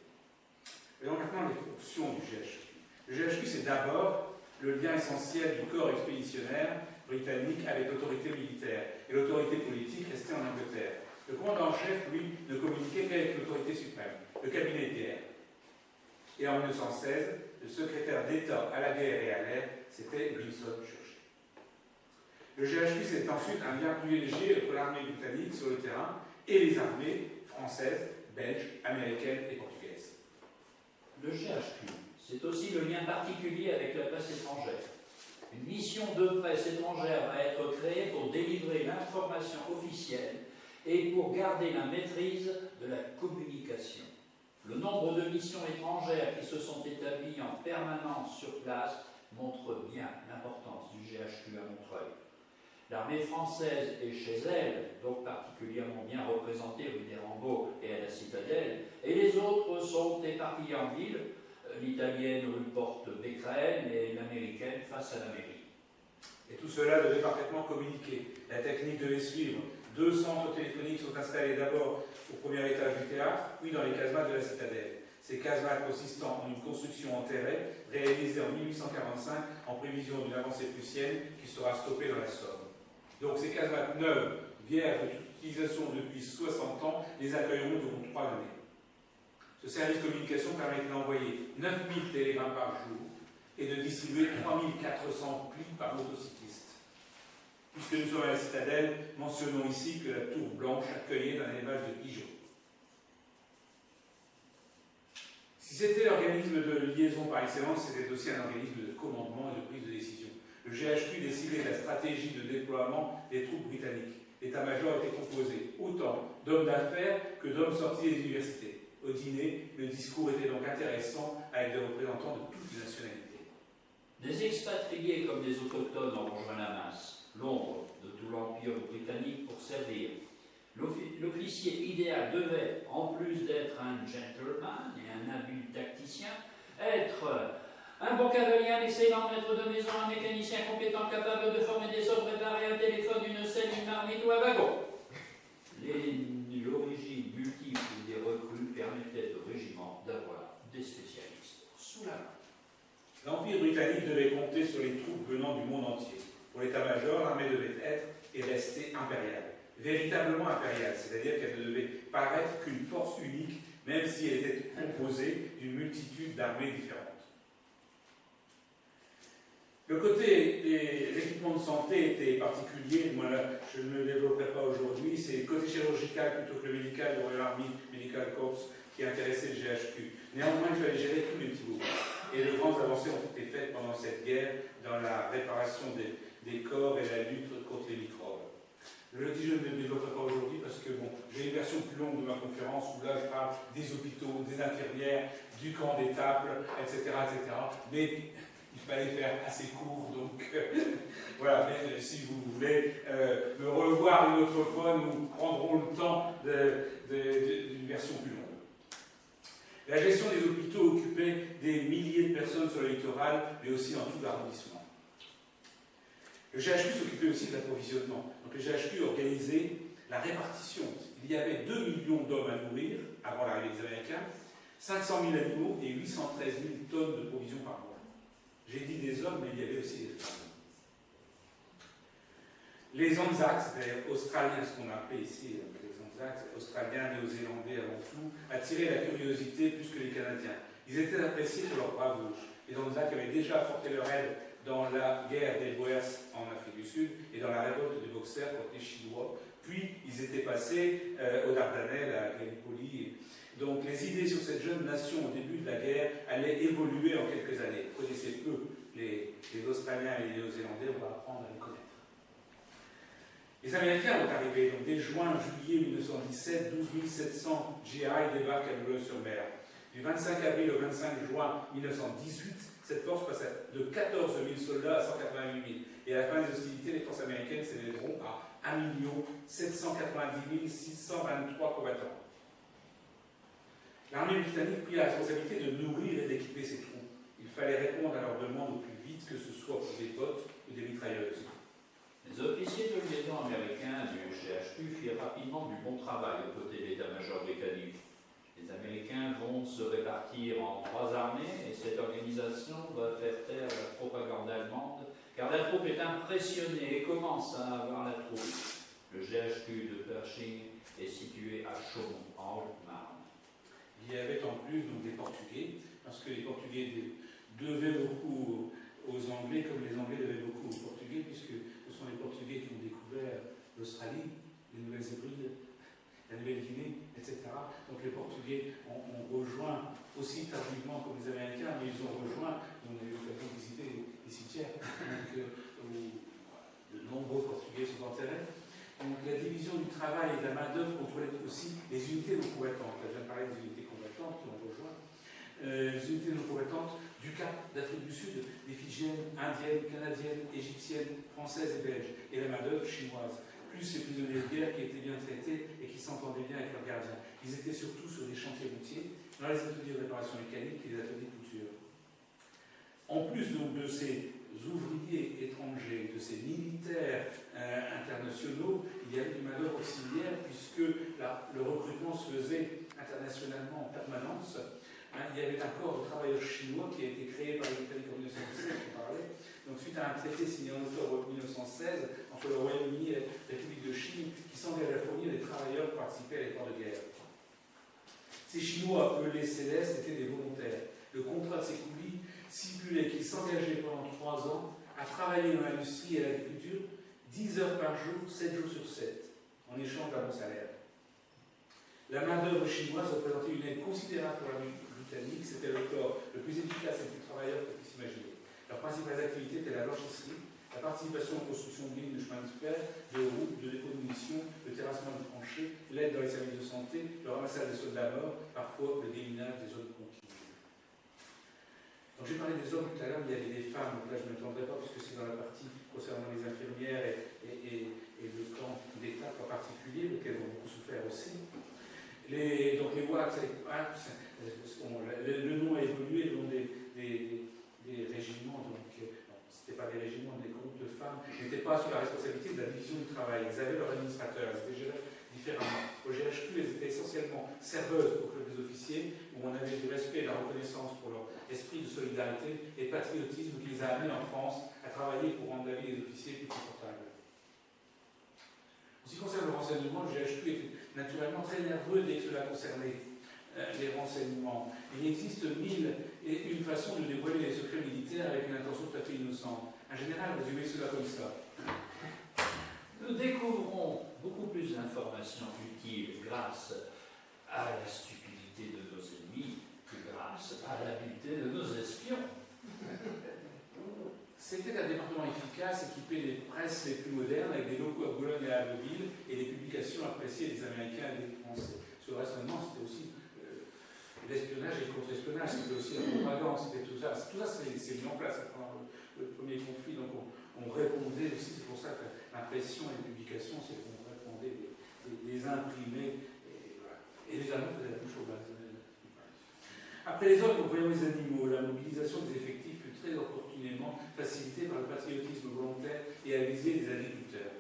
Et donc maintenant, les fonctions du GHQ. Le GHQ, c'est d'abord le lien essentiel du corps expéditionnaire britannique avec l'autorité militaire et l'autorité politique restée en Angleterre. Le commandant en chef, lui, ne communiquait qu'avec l'autorité suprême, le cabinet de guerre. Et en 1916, le secrétaire d'État à la guerre et à l'air, c'était Winston Churchill. Le GHQ, c'est ensuite un lien privilégié entre l'armée britannique sur le terrain et les armées françaises, belges, américaines et portugaises. Le GHQ, c'est aussi le lien particulier avec la presse étrangère. Une mission de presse étrangère va être créée pour délivrer l'information officielle et pour garder la maîtrise de la communication. Le nombre de missions étrangères qui se sont établies en permanence sur place montre bien l'importance du GHQ à Montreuil. L'armée française est chez elle, donc particulièrement bien représentée rue des Rambeaux et à la Citadelle, et les autres sont éparpillés en ville, l'italienne rue Porte-Becquerel et l'américaine face à la mairie. Et tout cela devait parfaitement communiquer. La technique devait suivre. 2 centres téléphoniques sont installés d'abord au premier étage du théâtre, puis dans les casemates de la Citadelle. Ces casemates consistant en une construction enterrée, réalisée en 1845 en prévision d'une avancée prussienne qui sera stoppée dans la Somme. Donc ces casemates neuves, vierges de toute utilisation depuis 60 ans, les accueilleront durant 3 années. Ce service de communication permettait d'envoyer 9000 télégrammes par jour et de distribuer 3400 plis par motocycliste. Puisque nous sommes à la Citadelle, mentionnons ici que la tour blanche accueillait un élevage de pigeons. Si c'était l'organisme de liaison par excellence, c'était aussi un organisme de commandement et de prise de décision. Le GHQ décidait de la stratégie de déploiement des troupes britanniques. L'état-major était composé autant d'hommes d'affaires que d'hommes sortis des universités. Au dîner, le discours était donc intéressant avec des représentants de toutes les nationalités. Des expatriés comme des autochtones en rejoint la masse, l'ombre de tout l'empire britannique pour servir. L'officier idéal devait, en plus d'être un gentleman et un habile tacticien, être un bon cavalier, un excellent maître de maison, un mécanicien compétent capable de former des hommes, préparer un téléphone, une selle, une marmite ou un wagon. L'origine multiple des recrues permettait au régiment d'avoir des spécialistes sous la main. L'Empire britannique devait compter sur les troupes venant du monde entier. Pour l'état-major, l'armée devait être et rester impériale. Véritablement impériale, c'est-à-dire qu'elle ne devait paraître qu'une force unique, même si elle était composée d'une multitude d'armées différentes. Le côté des équipements de santé était particulier, moi là, je ne le développerai pas aujourd'hui, c'est le côté chirurgical plutôt que le médical, le Royal Army Medical Corps qui intéressait le GHQ. Néanmoins, il fallait gérer tous les petits bouts. Et de grandes avancées ont été faites pendant cette guerre dans la réparation des corps et la lutte contre les microbes. Je le dis, je ne le développerai pas aujourd'hui parce que bon, j'ai une version plus longue de ma conférence où là je parle des hôpitaux, des infirmières, du camp d'Étaples, etc., etc. Mais il fallait faire assez court, donc voilà. Mais si vous voulez me revoir une autre fois, nous prendrons le temps d'une version plus longue. La gestion des hôpitaux occupait des milliers de personnes sur le littoral, mais aussi dans tout l'arrondissement. Le GHQ s'occupait aussi de l'approvisionnement. Donc le GHQ organisait la répartition. Il y avait 2 millions d'hommes à nourrir avant l'arrivée des Américains, 500 000 animaux et 813 000 tonnes de provisions par mois. J'ai dit des hommes, mais il y avait aussi des femmes. Les Anzacs, c'est-à-dire australiens, ce qu'on appelait ici les Anzacs, australiens, néo-zélandais avant tout, attiraient la curiosité plus que les Canadiens. Ils étaient appréciés pour leur bravoure. Les Anzacs avaient déjà apporté leur aide dans la guerre des Boers en Afrique du Sud et dans la révolte des Boxers contre les Chinois. Puis, ils étaient passés aux Dardanelles, à Gallipoli. Donc, les idées sur cette jeune nation au début de la guerre allaient évoluer en quelques années. Vous connaissez peu les Australiens et les Néo-Zélandais, on va apprendre à les connaître. Les Américains vont arriver, donc dès juin-juillet 1917, 12 700 GI débarquent à Boulogne-sur-Mer. Du 25 avril au 25 juin 1918, cette force passe de 14 000 soldats à 188 000. Et à la fin des hostilités, les forces américaines s'élèveront à 1 790 623 combattants. L'armée britannique prit la responsabilité de nourrir et d'équiper ses troupes. Il fallait répondre à leurs demandes au plus vite, que ce soit pour des bottes ou des mitrailleuses. Les officiers de liaison américains du GHQ firent rapidement du bon travail aux côtés de l'état-major britannique. Les Américains vont se répartir en 3 armées et cette organisation va faire taire la propagande allemande car la troupe est impressionnée et commence à avoir la troupe. Le GHQ de Pershing est situé à Chaumont, en Haute-Marne. Il y avait en plus donc, des Portugais, parce que les Portugais devaient beaucoup aux Anglais, comme les Anglais devaient beaucoup aux Portugais, puisque ce sont les Portugais qui ont découvert l'Australie, les Nouvelles-Hébrides, la Nouvelle-Guinée, etc. Donc les Portugais ont rejoint aussi tardivement comme les Américains, mais ils ont rejoint, on a eu l'occasion de visiter les cimetières, donc, où de nombreux Portugais sont enterrés. Donc la division du travail et de la main-d'œuvre contrôlait aussi les unités non combattantes. Là, je viens de parler des unités combattantes qui ont rejoint. Les unités non combattantes du Cap, d'Afrique du Sud, des Fidjiennes, indiennes, canadiennes, égyptiennes, françaises et belges, et la main-d'œuvre chinoise. Plus ces prisonniers de guerre qui étaient bien traités et qui s'entendaient bien avec leurs gardiens. Ils étaient surtout sur des chantiers routiers, dans les ateliers de réparation mécanique et les ateliers de couture. En plus donc de ces ouvriers étrangers, de ces militaires internationaux, il y avait une main-d'œuvre auxiliaire puisque le recrutement se faisait internationalement en permanence. Il y avait un corps de travailleurs chinois qui a été créé par les Britanniques en 1917, on parlait. Donc, suite à un traité signé en octobre 1916 entre le Royaume-Uni et la République de Chine, qui s'engage à fournir des travailleurs pour participer à l'effort de guerre. Ces Chinois, appelés Célestes, étaient des volontaires. Le contrat de ces coulis stipulait qu'ils s'engageaient pendant 3 ans à travailler dans l'industrie et l'agriculture 10 heures par jour, 7 jours sur 7, en échange d'un bon salaire. La main-d'œuvre chinoise représentait une aide considérable pour la britannique. C'était le corps le plus efficace et le plus travailleur qu'on puisse imaginer. Leurs principales activités étaient la blanchisserie, la participation aux constructions de lignes de chemin de fer, de routes, de dépôts de munitions, le terrassement de tranchées, l'aide dans les services de santé, le ramassage des soldats morts, parfois le déminage des zones conquis. Donc j'ai parlé des hommes tout à l'heure, mais il y avait des femmes, donc là je ne m'étendrai pas puisque c'est dans la partie concernant les infirmières et le camp d'État en particulier, lequel ont beaucoup souffert aussi. Donc les WACS, le nom a évolué, le nom des régiments, donc c'était pas des régiments, des groupes de femmes, n'étaient pas sous la responsabilité de la division du travail. Elles avaient leur administrateur, elles étaient gérées différemment. Au GHQ, elles étaient essentiellement serveuses au club des officiers, où on avait du respect et de la reconnaissance pour leur esprit de solidarité et de patriotisme qui les a amenés en France à travailler pour rendre la vie des officiers plus confortable. En ce qui concerne le renseignement, le GHQ était naturellement très nerveux dès que cela concernait les renseignements. Il existe 1001 façons de dévoiler les secrets militaires avec une intention tout à fait innocente. Un général résumait cela comme ça. Nous découvrons beaucoup plus d'informations utiles grâce à la stupidité de nos ennemis que grâce à l'habileté de nos espions. C'était un département efficace, équipé des presses les plus modernes, avec des locaux à Boulogne et à Abbeville, et des publications appréciées des Américains et des Français. Sur le raisonnement, c'était aussi l'espionnage et le contre-espionnage, c'était aussi la propagande, c'était tout ça. Tout ça, c'est mis en place pendant le premier conflit, donc on répondait aussi, c'est pour ça que l'impression et les publications, c'est qu'on répondait, les imprimés, et voilà. Et les Allemands faisaient la même chose. Après les hommes, nous voyons les animaux. La mobilisation des effectifs fut très opportunément facilitée par le patriotisme volontaire et avisé des agriculteurs,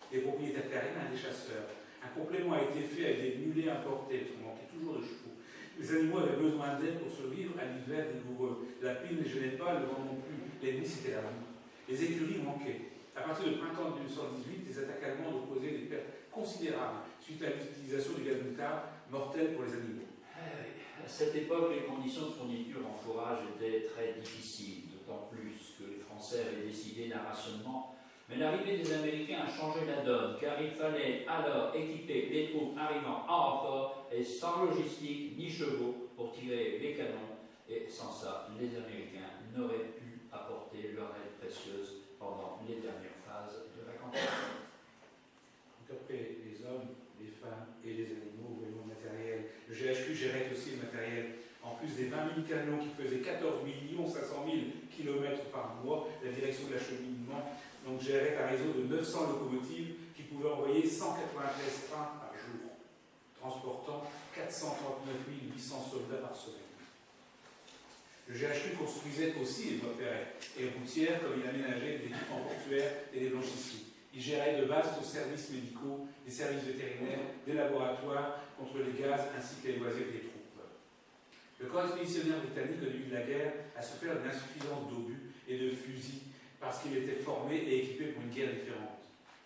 des propriétaires terriens et des chasseurs. Un complément a été fait avec des mulets importés, on manquait toujours de chevaux. Les animaux avaient besoin d'aide pour survivre à l'hiver rigoureux. La pile ne gênait pas, le vent non plus. L'ennemi, c'était la boue. Les écuries manquaient. À partir du printemps 1918, les attaques allemandes ont causé des pertes considérables suite à l'utilisation du gaz moutarde mortel pour les animaux. À cette époque, les conditions de fourniture en fourrage étaient très difficiles, d'autant plus que les Français avaient décidé d'un rationnement. Mais l'arrivée des Américains a changé la donne, car il fallait alors équiper les troupes arrivant en renfort et sans logistique ni chevaux pour tirer les canons. Et sans ça, les Américains n'auraient pu apporter leur aide précieuse pendant les dernières phases de la campagne. Donc après les hommes, les femmes et les animaux, vous voyez le matériel. Le GHQ gérait aussi le matériel. En plus canons qui faisait 14 500 000 km par mois, la direction de l'acheminement, donc gérait un réseau de 900 locomotives qui pouvaient envoyer 193 trains par jour, transportant 439 800 soldats par semaine. Le GHQ construisait aussi les voies ferrées et routières comme il aménageait des équipements portuaires et des blanchisseries. Il gérait de vastes services médicaux, des services vétérinaires, des laboratoires contre les gaz ainsi que les loisirs des troupes. Le corps expéditionnaire britannique au début de la guerre a souffert d'une insuffisance d'obus et de fusils parce qu'il était formé et équipé pour une guerre différente.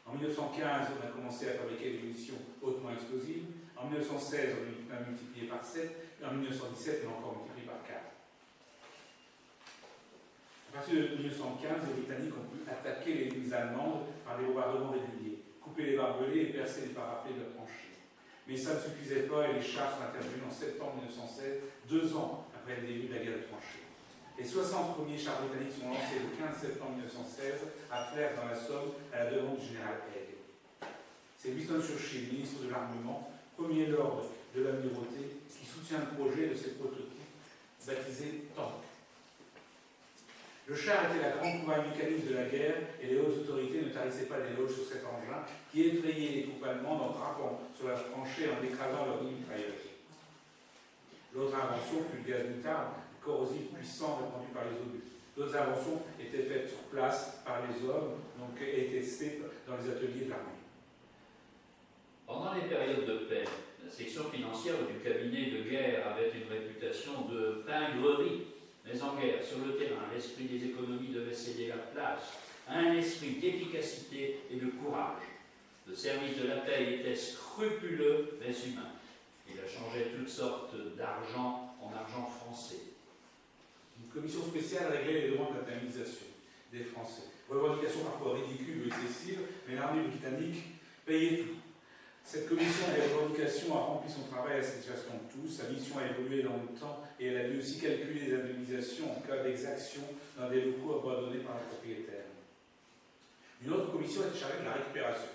En 1915, on a commencé à fabriquer des munitions hautement explosives. En 1916, on a multiplié par 7. Et en 1917, on a encore multiplié par 4. À partir de 1915, les Britanniques ont pu attaquer les lignes allemandes par des bombardements réguliers, couper les barbelés et percer les parapets de la tranchée. Mais ça ne suffisait pas et les chars sont intervenus en septembre 1916, 2 ans après le début de la guerre de tranchée. Les 60 premiers chars britanniques sont lancés le 15 septembre 1916 à Flers dans la Somme à la demande du général Haig. C'est Winston Churchill, ministre de l'Armement, premier lord de l'amirauté, qui soutient le projet de ces prototypes baptisés Tank. Le char était la grande trouvaille mécanique de la guerre et les hautes autorités ne tarissaient pas d'éloges sur cet engin qui effrayait les troupes allemandes en frappant sur la tranchée en écrasant leurs lignes mitrailleuses. L'autre invention fut le gaz moutarde, corrosif puissant répandu par les obus. D'autres inventions étaient faites sur place par les hommes et testées dans les ateliers de l'armée. Pendant les périodes de paix, la section financière du cabinet de guerre avait une réputation de pingrerie. Mais en guerre, sur le terrain, l'esprit des économies devait céder la place à un esprit d'efficacité et de courage. Le service de la paix était scrupuleux mais humain. Il a changé toutes sortes d'argent en argent français. Une commission spéciale réglait les demandes d'indemnisation des Français. Revendications parfois ridicules ou excessives, mais l'armée britannique payait tout. Cette commission des revendications a rempli son travail à la satisfaction de tous. Sa mission a évolué dans le temps et elle a dû aussi calculer les indemnisations en cas d'exaction dans des locaux abandonnés par le propriétaire. Une autre commission était chargée de la récupération.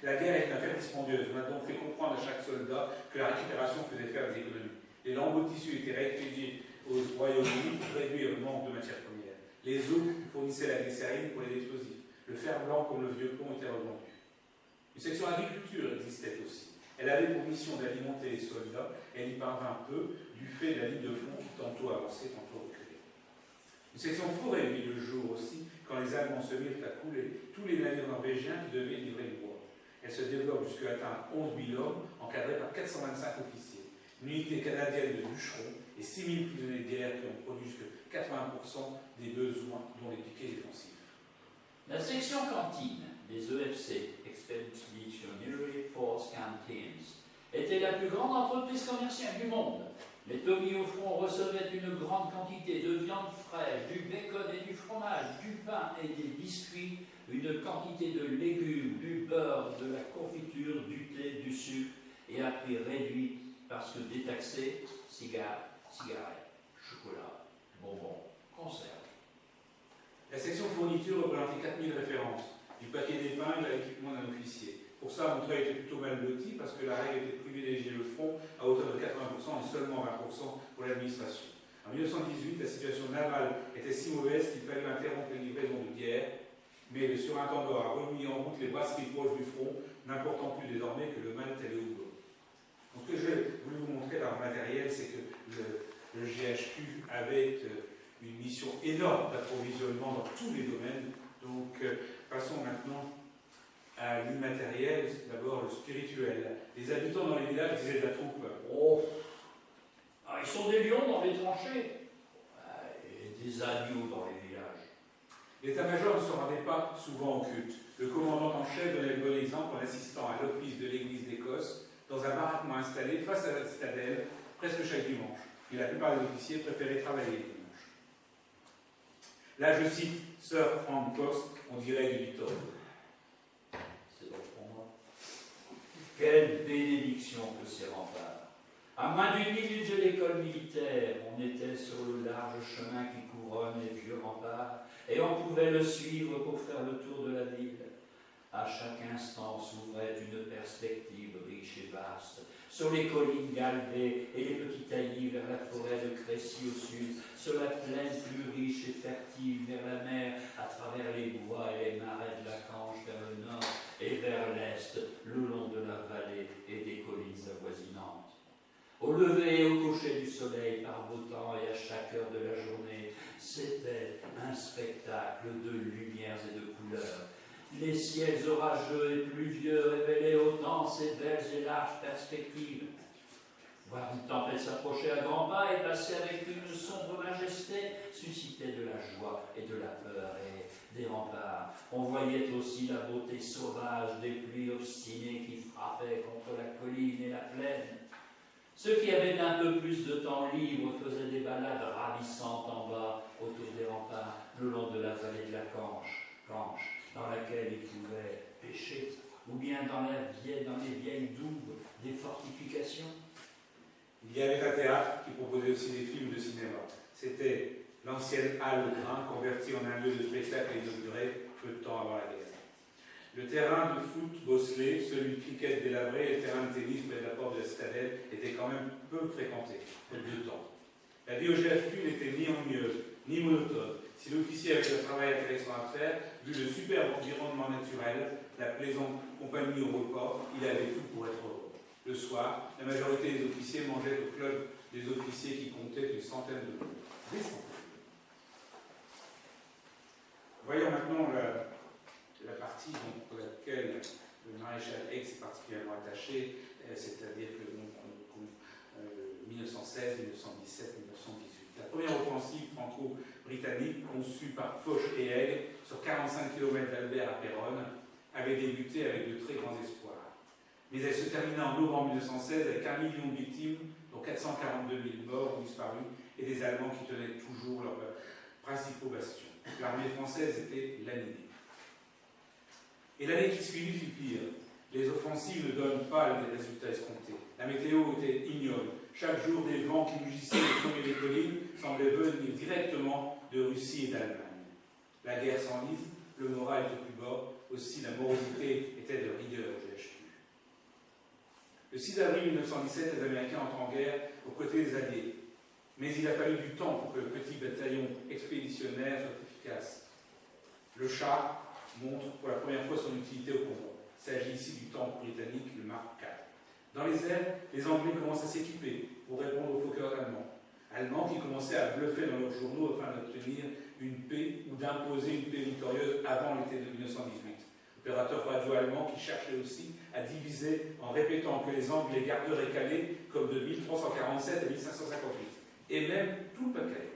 La guerre est une affaire dispendieuse. On a donc fait comprendre à chaque soldat que la récupération faisait faire des économies. Les lambeaux de tissu étaient réexpédiés au Royaume-Uni pour réduire le manque de matières premières. Les eaux fournissaient la glycérine pour les explosifs. Le fer blanc comme le vieux plomb était revendu. Une section agriculture existait aussi. Elle avait pour mission d'alimenter les soldats. Elle y parvint peu du fait de la ligne de front qui tantôt avançait, tantôt reculait. Une section forêt vit le jour aussi quand les Allemands se mirent à couler tous les navires norvégiens qui devaient livrer le bois. Elle se développe jusqu'à atteindre 11 000 hommes, encadrés par 425 officiers. Une unité canadienne de bûcherons et 6 000 prisonniers de guerre qui ont produit jusqu'à 80% des besoins, dont les piquets défensifs. La section cantine des EFC, Expeditionary Force Canteens, était la plus grande entreprise commerciale du monde. Les commis au front recevaient une grande quantité de viande fraîche, du bacon et du fromage, du pain et des biscuits, une quantité de légumes, du beurre, de la confiture, du thé, du sucre, et à prix réduit parce que détaxés, cigarettes, chocolat, bonbons, conserves. La section fourniture représentait 4000 références, du paquet d'épingles à l'équipement d'un officier. Pour ça, Montreuil était plutôt mal loti parce que la règle était de privilégier le front à hauteur de 80% et seulement 20% pour l'administration. En 1918, la situation navale était si mauvaise qu'il fallut interrompre les livraisons de bière, mais le surintendant a remis en route les brasseries proches du front, n'important plus désormais que le malt et le houblon. Donc, ce que je voulais vous montrer dans le matériel, c'est que le GHQ avait une mission énorme d'approvisionnement dans tous les domaines. Donc, passons maintenant à l'immatériel, d'abord le spirituel. Les habitants dans les villages disaient de la troupe. Oh, ils sont des lions dans les tranchées. Et des agneaux dans les villages. L'état-major ne se rendait pas souvent au culte. Le commandant en chef donnait le bon exemple en assistant à l'office de l'église d'Écosse dans un baraquement installé face à la citadelle presque chaque dimanche. Et la plupart des officiers préféraient travailler le dimanche. Là, je cite Sir Frank Post, on dirait du Victor. C'est donc pour moi. Quelle bénédiction que ces remparts. À moins d'une minute de l'école militaire, on était sur le large chemin qui couronne les vieux remparts et on pouvait le suivre pour faire le tour de la ville. À chaque instant s'ouvrait une perspective riche et vaste. Sur les collines galbées et les petits taillis vers la forêt de Crécy au sud, sur la plaine plus riche et fertile vers la mer, à travers les bois et les marais de la Canche vers le nord et vers l'est, le long de la vallée et des collines avoisinantes. Au lever et au coucher du soleil, par beau temps et à chaque heure de la journée, c'était un spectacle de lumières et de couleurs. Les ciels orageux et pluvieux révélaient autant ces belles et larges perspectives. Voir une tempête s'approcher à grands pas et passer avec une sombre majesté suscitait de la joie et de la peur et des remparts. On voyait aussi la beauté sauvage des pluies obstinées qui frappaient contre la colline et la plaine. Ceux qui avaient un peu plus de temps libre faisaient des balades ravissantes en bas, autour des remparts, le long de la vallée de la Canche, dans laquelle ils pouvaient pêcher, ou bien dans les vieilles douves des fortifications. Il y avait un théâtre qui proposait aussi des films de cinéma. C'était l'ancienne halle de Grain, convertie en un lieu de spectacle inauguré peu de temps avant la guerre. Le terrain de foot bosselé, celui de cricket délabré et le terrain de tennis près de la porte de la citadelle étaient quand même peu fréquentés, peu de temps. La vie au GHQ n'était ni ennuyeuse, ni monotone. Si l'officier avait un travail intéressant à faire, vu le superbe environnement naturel, la plaisante compagnie au repas, il avait tout pour être heureux. Le soir, la majorité des officiers mangeaient au club des officiers qui comptaient une centaine de jours. Des centaines. Voyons maintenant la partie pour laquelle le maréchal Aix est particulièrement attaché, c'est-à-dire que 1916, 1917, 1918. La première offensive franco-britannique, conçue par Foch et Haig, sur 45 km d'Albert à Péronne, avait débuté avec de très grands espoirs. Mais elle se terminait en novembre 1916 avec 1 million de victimes, dont 442 000 morts ou disparus, et des Allemands qui tenaient toujours leurs principaux bastions. L'armée française était laminée. Et l'année qui suivit fut pire. Les offensives ne donnent pas les résultats escomptés. La météo était ignoble. Chaque jour, des vents qui mugissaient au sommet des collines semblaient venir directement de Russie et d'Allemagne. La guerre s'enlise, le moral était plus bas, aussi la morosité était de rigueur au GHQ. Le 6 avril 1917, les Américains entrent en guerre aux côtés des Alliés. Mais il a fallu du temps pour que le petit bataillon expéditionnaire soit efficace. Le char montre pour la première fois son utilité au combat. Il s'agit ici du tank britannique, le Mark IV. Dans les airs, les Anglais commencent à s'équiper pour répondre aux Fokkers allemands qui commençaient à bluffer dans leurs journaux afin d'obtenir une paix ou d'imposer une paix victorieuse avant l'été de 1918. Opérateur radio allemand qui cherchait aussi à diviser en répétant que les Anglais garderaient Calais comme de 1347 à 1558, et même tout le Pas-de-Calais.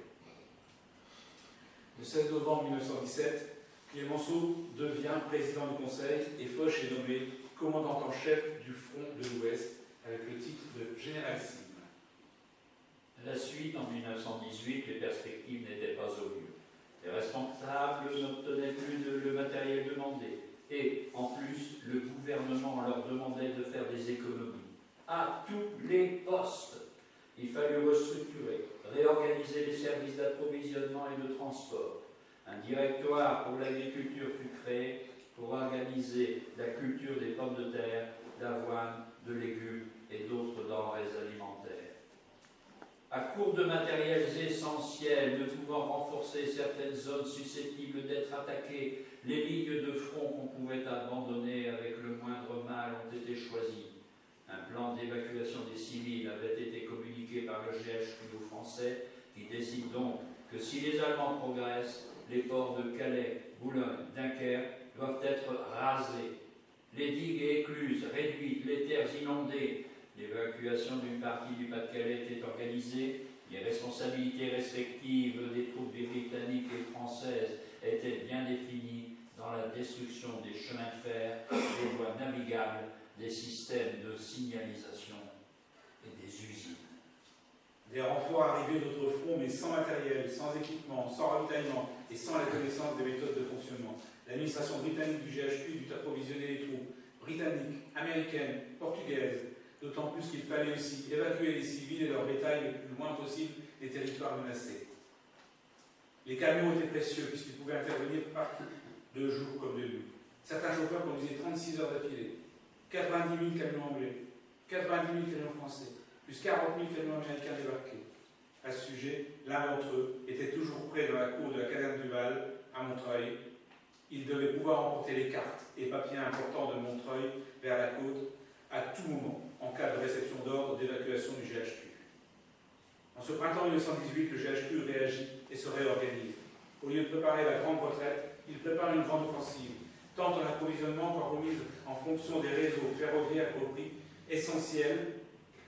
Le 16 novembre 1917, Clemenceau devient président du Conseil et Foch est nommé commandant en chef du front de l'Ouest avec le titre de généralissime. À la suite, en 1918, les perspectives n'étaient pas au mieux. Les responsables n'obtenaient plus le matériel demandé. Et, en plus, le gouvernement leur demandait de faire des économies. À tous les postes. Il fallut restructurer, réorganiser les services d'approvisionnement et de transport. Un directoire pour l'agriculture fut créé pour organiser la culture des pommes de terre, d'avoine, de légumes et d'autres denrées alimentaires. À court de matériels essentiels, ne pouvant renforcer certaines zones susceptibles d'être attaquées, les lignes de front qu'on pouvait abandonner avec le moindre mal ont été choisies. Un plan d'évacuation des civils avait été communiqué par le GHQ aux Français, qui décide donc que si les Allemands progressent, les ports de Calais, Boulogne, Dunkerque doivent être rasés. Les digues et écluses réduites, les terres inondées. L'évacuation d'une partie du Pas-de-Calais était organisée. Les responsabilités respectives des troupes britanniques et françaises étaient bien définies dans la destruction des chemins de fer, des voies navigables, des systèmes de signalisation et des usines. Des renforts arrivaient d'autres fronts, mais sans matériel, sans équipement, sans ravitaillement et sans la connaissance des méthodes de fonctionnement. L'administration britannique du GHQ dut approvisionner les troupes britanniques, américaines, portugaises, d'autant plus qu'il fallait aussi évacuer les civils et leur bétail le plus loin possible des territoires menacés. Les camions étaient précieux puisqu'ils pouvaient intervenir partout, de jour comme de nuit. Certains chauffeurs conduisaient 36 heures d'affilée, 90 000 camions anglais, 90 000 camions français, plus 40 000 camions américains débarqués. À ce sujet, l'un d'entre eux était toujours prêt dans la cour de la caserne du Val, à Montreuil. Il devait pouvoir emporter les cartes et papiers importants de Montreuil vers la côte à tout moment, en cas de réception d'ordre d'évacuation du GHQ. En ce printemps 1918, le GHQ réagit et se réorganise. Au lieu de préparer la grande retraite, il prépare une grande offensive, tant en approvisionnement qu'en remise en fonction des réseaux ferroviaires repris essentiels,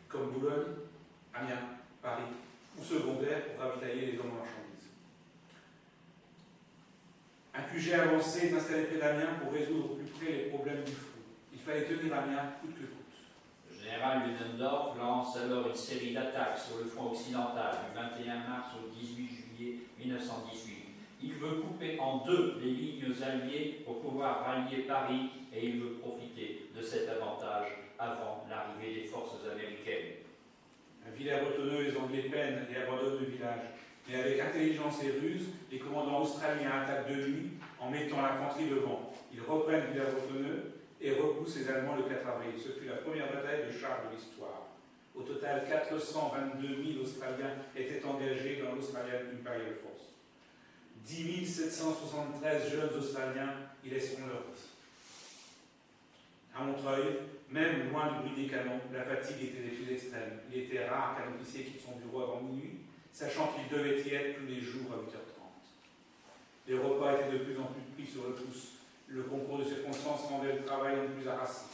comme Boulogne, Amiens, Paris, ou secondaires pour ravitailler les hommes en marchandises. Un QG avancé est installé près d'Amiens pour résoudre au plus près les problèmes du front. Il fallait tenir Amiens coûte que coûte. Le général Ludendorff lance alors une série d'attaques sur le front occidental du 21 mars au 18 juillet 1918. Il veut couper en deux les lignes alliées pour pouvoir rallier Paris et il veut profiter de cet avantage avant l'arrivée des forces américaines. À Villers-Bretonneux, les Anglais peinent et abandonnent le village. Mais avec intelligence et ruse, les commandants australiens attaquent de nuit en mettant l'infanterie devant. Ils reprennent Villers-Bretonneux et repoussent les Allemands le 4 avril. Ce fut la première bataille de chars de l'histoire. Au total, 422 000 Australiens étaient engagés dans l'Australian Imperial Force. 10 773 jeunes Australiens y laisseront leur vie. À Montreuil, même loin du bruit des canons, la fatigue était des plus extrêmes. Il était rare qu'un officier quitte son bureau avant minuit, sachant qu'il devait y être tous les jours à 8h30. Les repas étaient de plus en plus pris sur le pouce. Le concours de circonstances rendait le travail un peu plus harassant.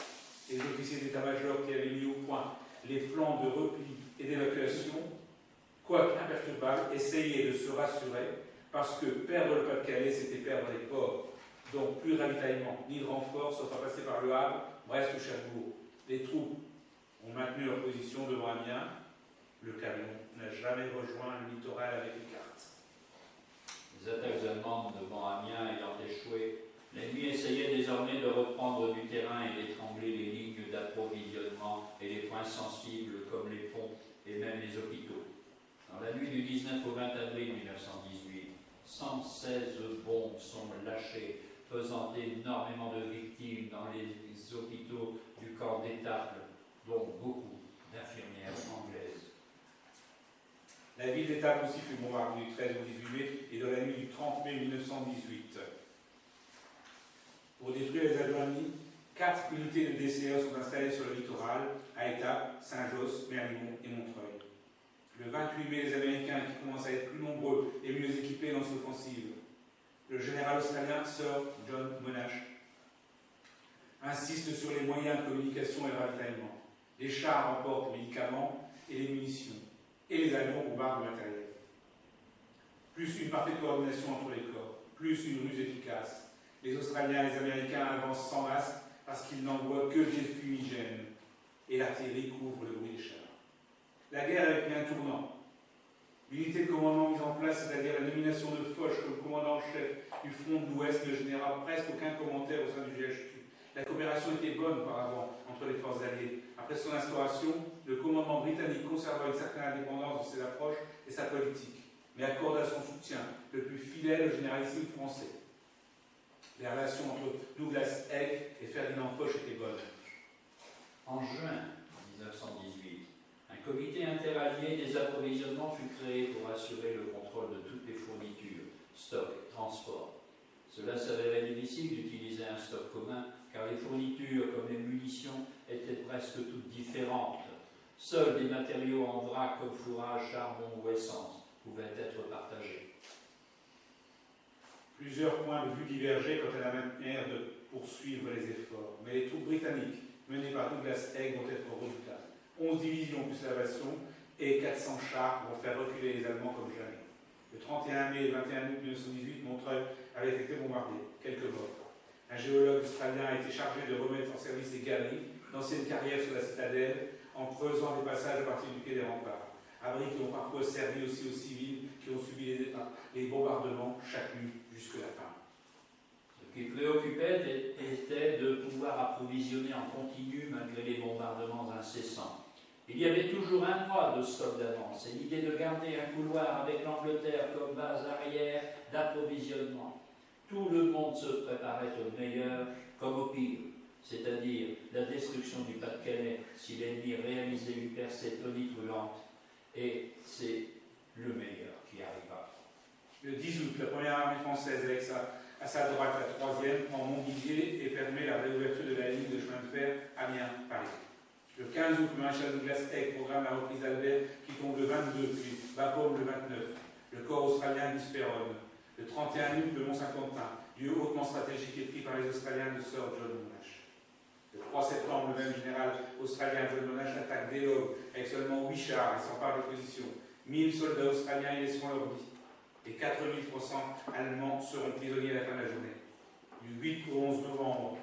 Les officiers d'état-major qui avaient mis au point les plans de repli et d'évacuation, quoique imperturbables, essayaient de se rassurer parce que perdre le Pas-de-Calais, c'était perdre les ports. Donc plus de ravitaillement, ni de renfort, sauf à passer par Le Havre, Brest ou Cherbourg. Les troupes ont maintenu leur position devant Amiens. Le camion n'a jamais rejoint le littoral avec les cartes. Les attaques allemandes devant Amiens ayant échoué, l'ennemi essayait désormais de reprendre du terrain et d'étrangler les lignes d'approvisionnement et les points sensibles comme les ponts et même les hôpitaux. Dans la nuit du 19 au 20 avril 1918, 116 bombes sont lâchées, faisant énormément de victimes dans les hôpitaux du camp d'Étaples, dont beaucoup d'infirmières anglaises. La ville d'Étaples aussi fut bombardée du 13 au 18 mai et dans la nuit du 30 mai 1918. Pour détruire les Algéries, 4 unités de DCE sont installées sur le littoral, à Étaples, Saint-Josse, Merlimont et Montreuil. Le 28 mai, les Américains, qui commencent à être plus nombreux et mieux équipés, lancent l'offensive. Le général australien Sir John Monash insiste sur les moyens de communication et de ravitaillement. Les chars emportent les médicaments et les munitions, et les avions bombardent le matériel. Plus une parfaite coordination entre les corps, plus une ruse efficace. Les Australiens et les Américains avancent sans masque parce qu'ils n'envoient que des fumigènes, et l'artillerie couvre le bruit des chars. La guerre avait pris un tournant. L'unité de commandement mise en place, c'est-à-dire la nomination de Foch comme commandant en chef du front de l'Ouest, ne généra presque aucun commentaire au sein du GHQ. La coopération était bonne auparavant entre les forces alliées. Après son instauration, le commandement britannique conserva une certaine indépendance dans ses approches et sa politique, mais accorda son soutien le plus fidèle au généralissime français. Les relations entre Douglas Haig et Ferdinand Foch étaient bonnes. En juin 1918, un comité interallié des approvisionnements fut créé pour assurer le contrôle de toutes les fournitures, stocks, transports. Cela s'avérait difficile d'utiliser un stock commun, car les fournitures, comme les munitions, étaient presque toutes différentes. Seuls des matériaux en vrac comme fourrage, charbon ou essence pouvaient être partagés. Plusieurs points de vue divergeaient quant à la manière de poursuivre les efforts, mais les troupes britanniques, menées par Douglas Haig, vont être redoutables. 11 divisions plus l'aviation et 400 chars vont faire reculer les Allemands comme jamais. Le 31 mai et 21 août 1918, Montreuil avait été bombardé. Quelques morts. Un géologue australien a été chargé de remettre en service des galeries, d'anciennes carrières sur la citadelle, en creusant des passages à partir du quai des remparts. Abris qui ont parfois servi aussi aux civils qui ont subi les bombardements chaque nuit jusqu'à la fin. Ce qui préoccupait était de pouvoir approvisionner en continu malgré les bombardements incessants. Il y avait toujours un mois de stock d'avance et l'idée de garder un couloir avec l'Angleterre comme base arrière d'approvisionnement. tout le monde se préparait au meilleur comme au pire, c'est-à-dire la destruction du Pas-de-Calais si l'ennemi réalisait une percée tonitruante, et c'est le meilleur qui arriva. Le 10 août, la première armée française, avec à sa droite la troisième, prend Montdidier et permet la réouverture de la ligne de chemin de fer Amiens-Paris. Le 15 août, le maréchal Douglas Haig programme la reprise d'Albert qui tombe le 22, puis Bapaume le 29. Le corps australien d'Isperonne. Le 31 août, le Mont-Saint-Quentin, lieu hautement stratégique, est pris par les Australiens de Sir John Monash. Le 3 septembre, le même général australien John Monash attaque Delhomme avec seulement 8 chars et s'empare des positions. 1000 soldats australiens y laisseront leur vie. Et 4300 Allemands seront prisonniers à la fin de la journée. Du 8 au 11 novembre,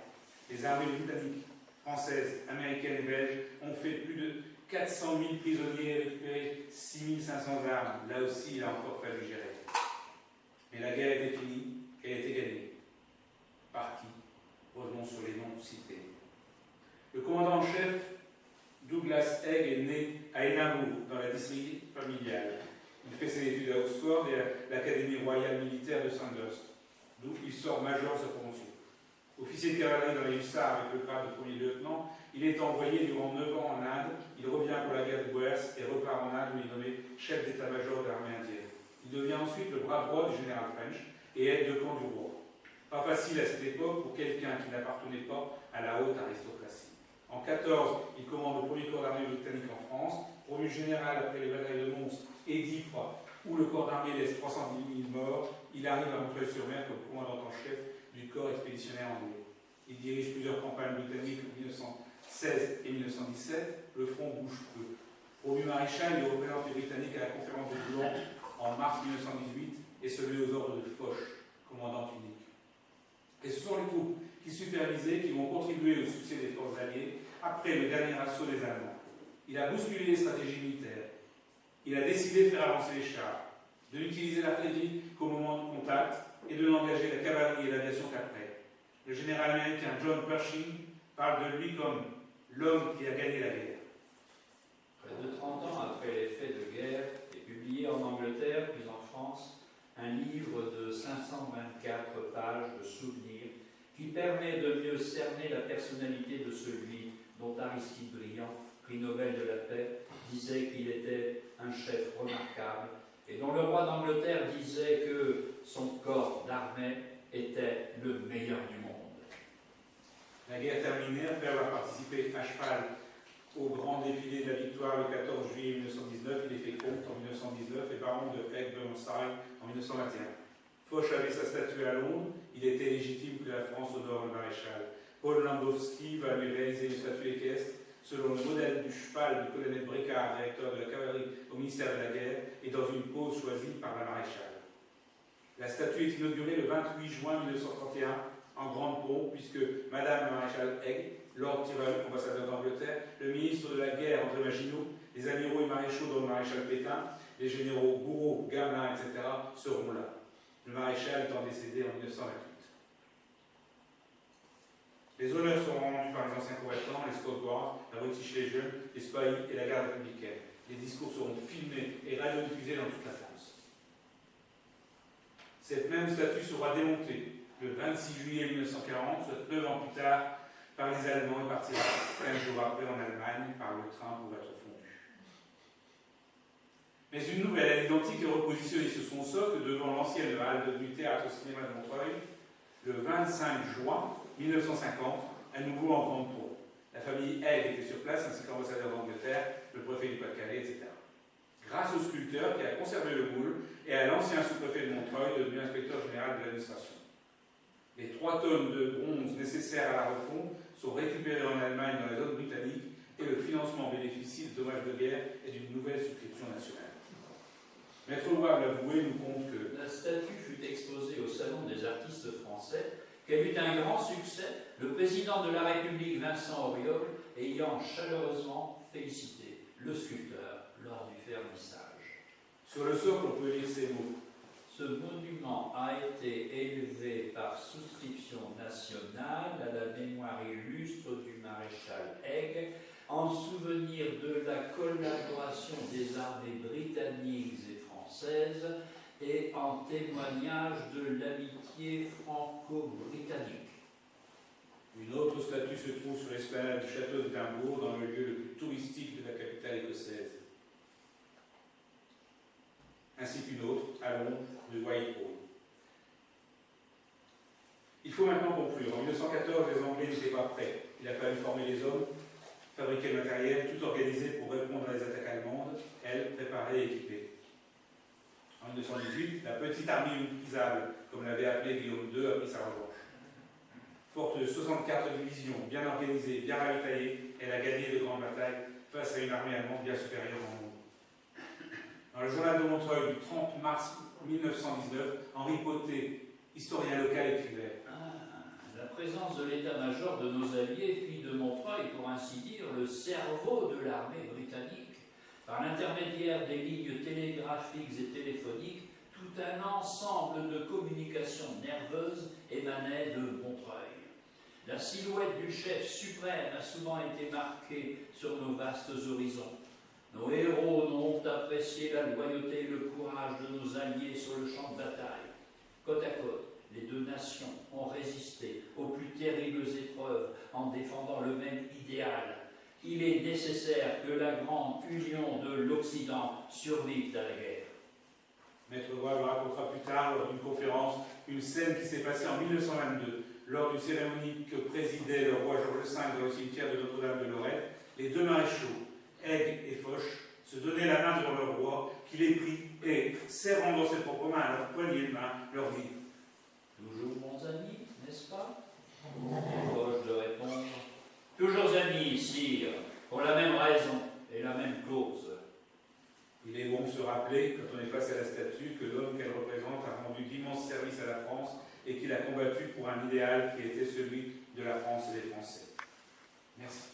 les armées britanniques, françaises, américaines et belges ont fait plus de 400 000 prisonniers et récupéré 6500 armes. Là aussi, il a encore fallu gérer. Mais la guerre était finie et elle était gagnée. Par qui? Revenons sur les noms cités. Le commandant en chef, Douglas Haig, est né à Énambourg, dans la distillerie familiale. Il fait ses études à Oxford et à l'Académie royale militaire de Sandhurst, d'où il sort major de sa promotion. Officier de cavalerie dans les hussards avec le grade de premier lieutenant, il est envoyé durant 9 ans en Inde. Il revient pour la guerre de Boers et repart en Inde où il est nommé chef d'état-major de l'armée indienne. Il devient ensuite le bras droit du général French et aide de camp du roi. Pas facile à cette époque pour quelqu'un qui n'appartenait pas à la haute aristocratie. En 14, il commande le premier corps d'armée britannique en France, promu général après les batailles de Mons et d'Ypres, où le corps d'armée laisse 310 000 morts. Il arrive à Montreuil-sur-Mer comme commandant en chef du corps expéditionnaire anglais. Il dirige plusieurs campagnes britanniques en 1916 et 1917. Le front bouge peu. Promu maréchal, il représente les Britanniques à la conférence de Toulon en mars 1918 et se met aux ordres de Foch, commandant unique. Et ce sont les troupes qui supervisaient qui vont contribuer au succès des forces alliées après le dernier assaut des Allemands. Il a bousculé les stratégies militaires. Il a décidé de faire avancer les chars, de n'utiliser l'artillerie qu'au moment de contact et de n'engager la cavalerie et l'aviation qu'après. Le général américain John Pershing parle de lui comme l'homme qui a gagné la guerre. Près de 30 ans après les faits de guerre, est publié en Angleterre puis en France un livre de 524 pages de souvenirs qui permet de mieux cerner la personnalité de celui dont Aristide Briand, prix Nobel de la paix, disait qu'il était un chef remarquable et dont le roi d'Angleterre disait que son corps d'armée était le meilleur du monde. La guerre terminée, après avoir participé à cheval au grand défilé de la victoire le 14 juillet 1919, il est fait comte en 1919 et baron de Egg-Burnside en 1921. Foch avait sa statue à Londres, il était légitime que la France honore le maréchal. Paul Lambowski va lui réaliser une statue équestre selon le modèle du cheval du colonel Brécard, directeur de la cavalerie au ministère de la Guerre, et dans une pose choisie par la maréchale. La statue est inaugurée le 28 juin 1931 en grande pompe, puisque Madame la maréchale Haig, Lord Tyrrell, ambassadeur d'Angleterre, le ministre de la Guerre André Maginot, les amiraux et maréchaux dont le maréchal Pétain, les généraux Gouraud, Gamelin, etc. seront là. Le maréchal étant décédé en 1928. Les honneurs seront rendus par les anciens combattants, les Scott Guards, la British Legion, les Spahis et la garde républicaine. Les discours seront filmés et radiodiffusés dans toute la France. Cette même statue sera démontée le 26 juillet 1940, soit 9 ans plus tard, par les Allemands et partira 15 jours après en Allemagne par le train pour être fondue. Mais une nouvelle, à l'identique, est repositionnée sur son socle devant l'ancienne halle du théâtre au cinéma de Montreuil le 25 juin 1950, à nouveau en grande pompe. La famille Haig était sur place, ainsi que l'ambassadeur d'Angleterre, le préfet du Pas-de-Calais, etc. Grâce au sculpteur qui a conservé le moule et à l'ancien sous-préfet de Montreuil, devenu inspecteur général de l'administration. Les 3 tonnes de bronze nécessaires à la refonte sont récupérées en Allemagne dans la zone britannique et le financement bénéficie de dommages de guerre et d'une nouvelle souscription nationale. Maître Loire l'avoué nous compte que la statue fut exposée au Salon des artistes français, qu'elle eut un grand succès, le président de la République, Vincent Auriol, ayant chaleureusement félicité le sculpteur lors du vernissage. Sur le socle, on peut lire ces mots. Ce monument a été élevé par souscription nationale à la mémoire illustre du maréchal Haig, en souvenir de la collaboration des armées britanniques et françaises et en témoignage de l'amitié franco-britannique. Une autre statue se trouve sur l'esplanade du château d'Édimbourg, dans le lieu le plus touristique de la capitale écossaise. Ainsi qu'une autre, à Londres, de Whitehall. Il faut maintenant conclure. En 1914, les Anglais n'étaient pas prêts. Il a fallu former les hommes, fabriquer le matériel, tout organisé pour répondre à les attaques allemandes, elles préparées et équipées. En 1918, la petite armée inépuisable, comme l'avait appelé Guillaume II, a pris sa revanche. Forte de 64 divisions, bien organisées, bien ravitaillées, elle a gagné de grandes batailles face à une armée allemande bien supérieure en nombre. Dans le journal de Montreuil du 30 mars 1919, Henri Pottet, historien local, écrivait: La présence de l'état-major de nos alliés fit de Montreuil, pour ainsi dire, le cerveau de l'armée britannique. Par l'intermédiaire des lignes télégraphiques et téléphoniques, tout un ensemble de communications nerveuses émanait de Montreuil. La silhouette du chef suprême a souvent été marquée sur nos vastes horizons. Nos héros n'ont apprécié la loyauté et le courage de nos alliés sur le champ de bataille. Côte à côte, les deux nations ont résisté aux plus terribles épreuves en défendant le même idéal. Il est nécessaire que la grande union de l'Occident survive à la guerre. Maître Roy me racontera plus tard, lors d'une conférence, une scène qui s'est passée en 1922, lors d'une cérémonie que présidait le roi Georges V dans le cimetière de Notre-Dame de Lorette. Les deux maréchaux, Haigues et Foch, se donnaient la main devant leur roi, qui les prit et, serrant dans ses propres mains à leur poignée de main, leur dit: Toujours bons amis, n'est-ce pas? Foch de répondre: Toujours amis, sire, pour la même raison et la même cause. Il est bon de se rappeler, quand on est face à la statue, que l'homme qu'elle représente a rendu d'immenses services à la France et qu'il a combattu pour un idéal qui était celui de la France et des Français. Merci.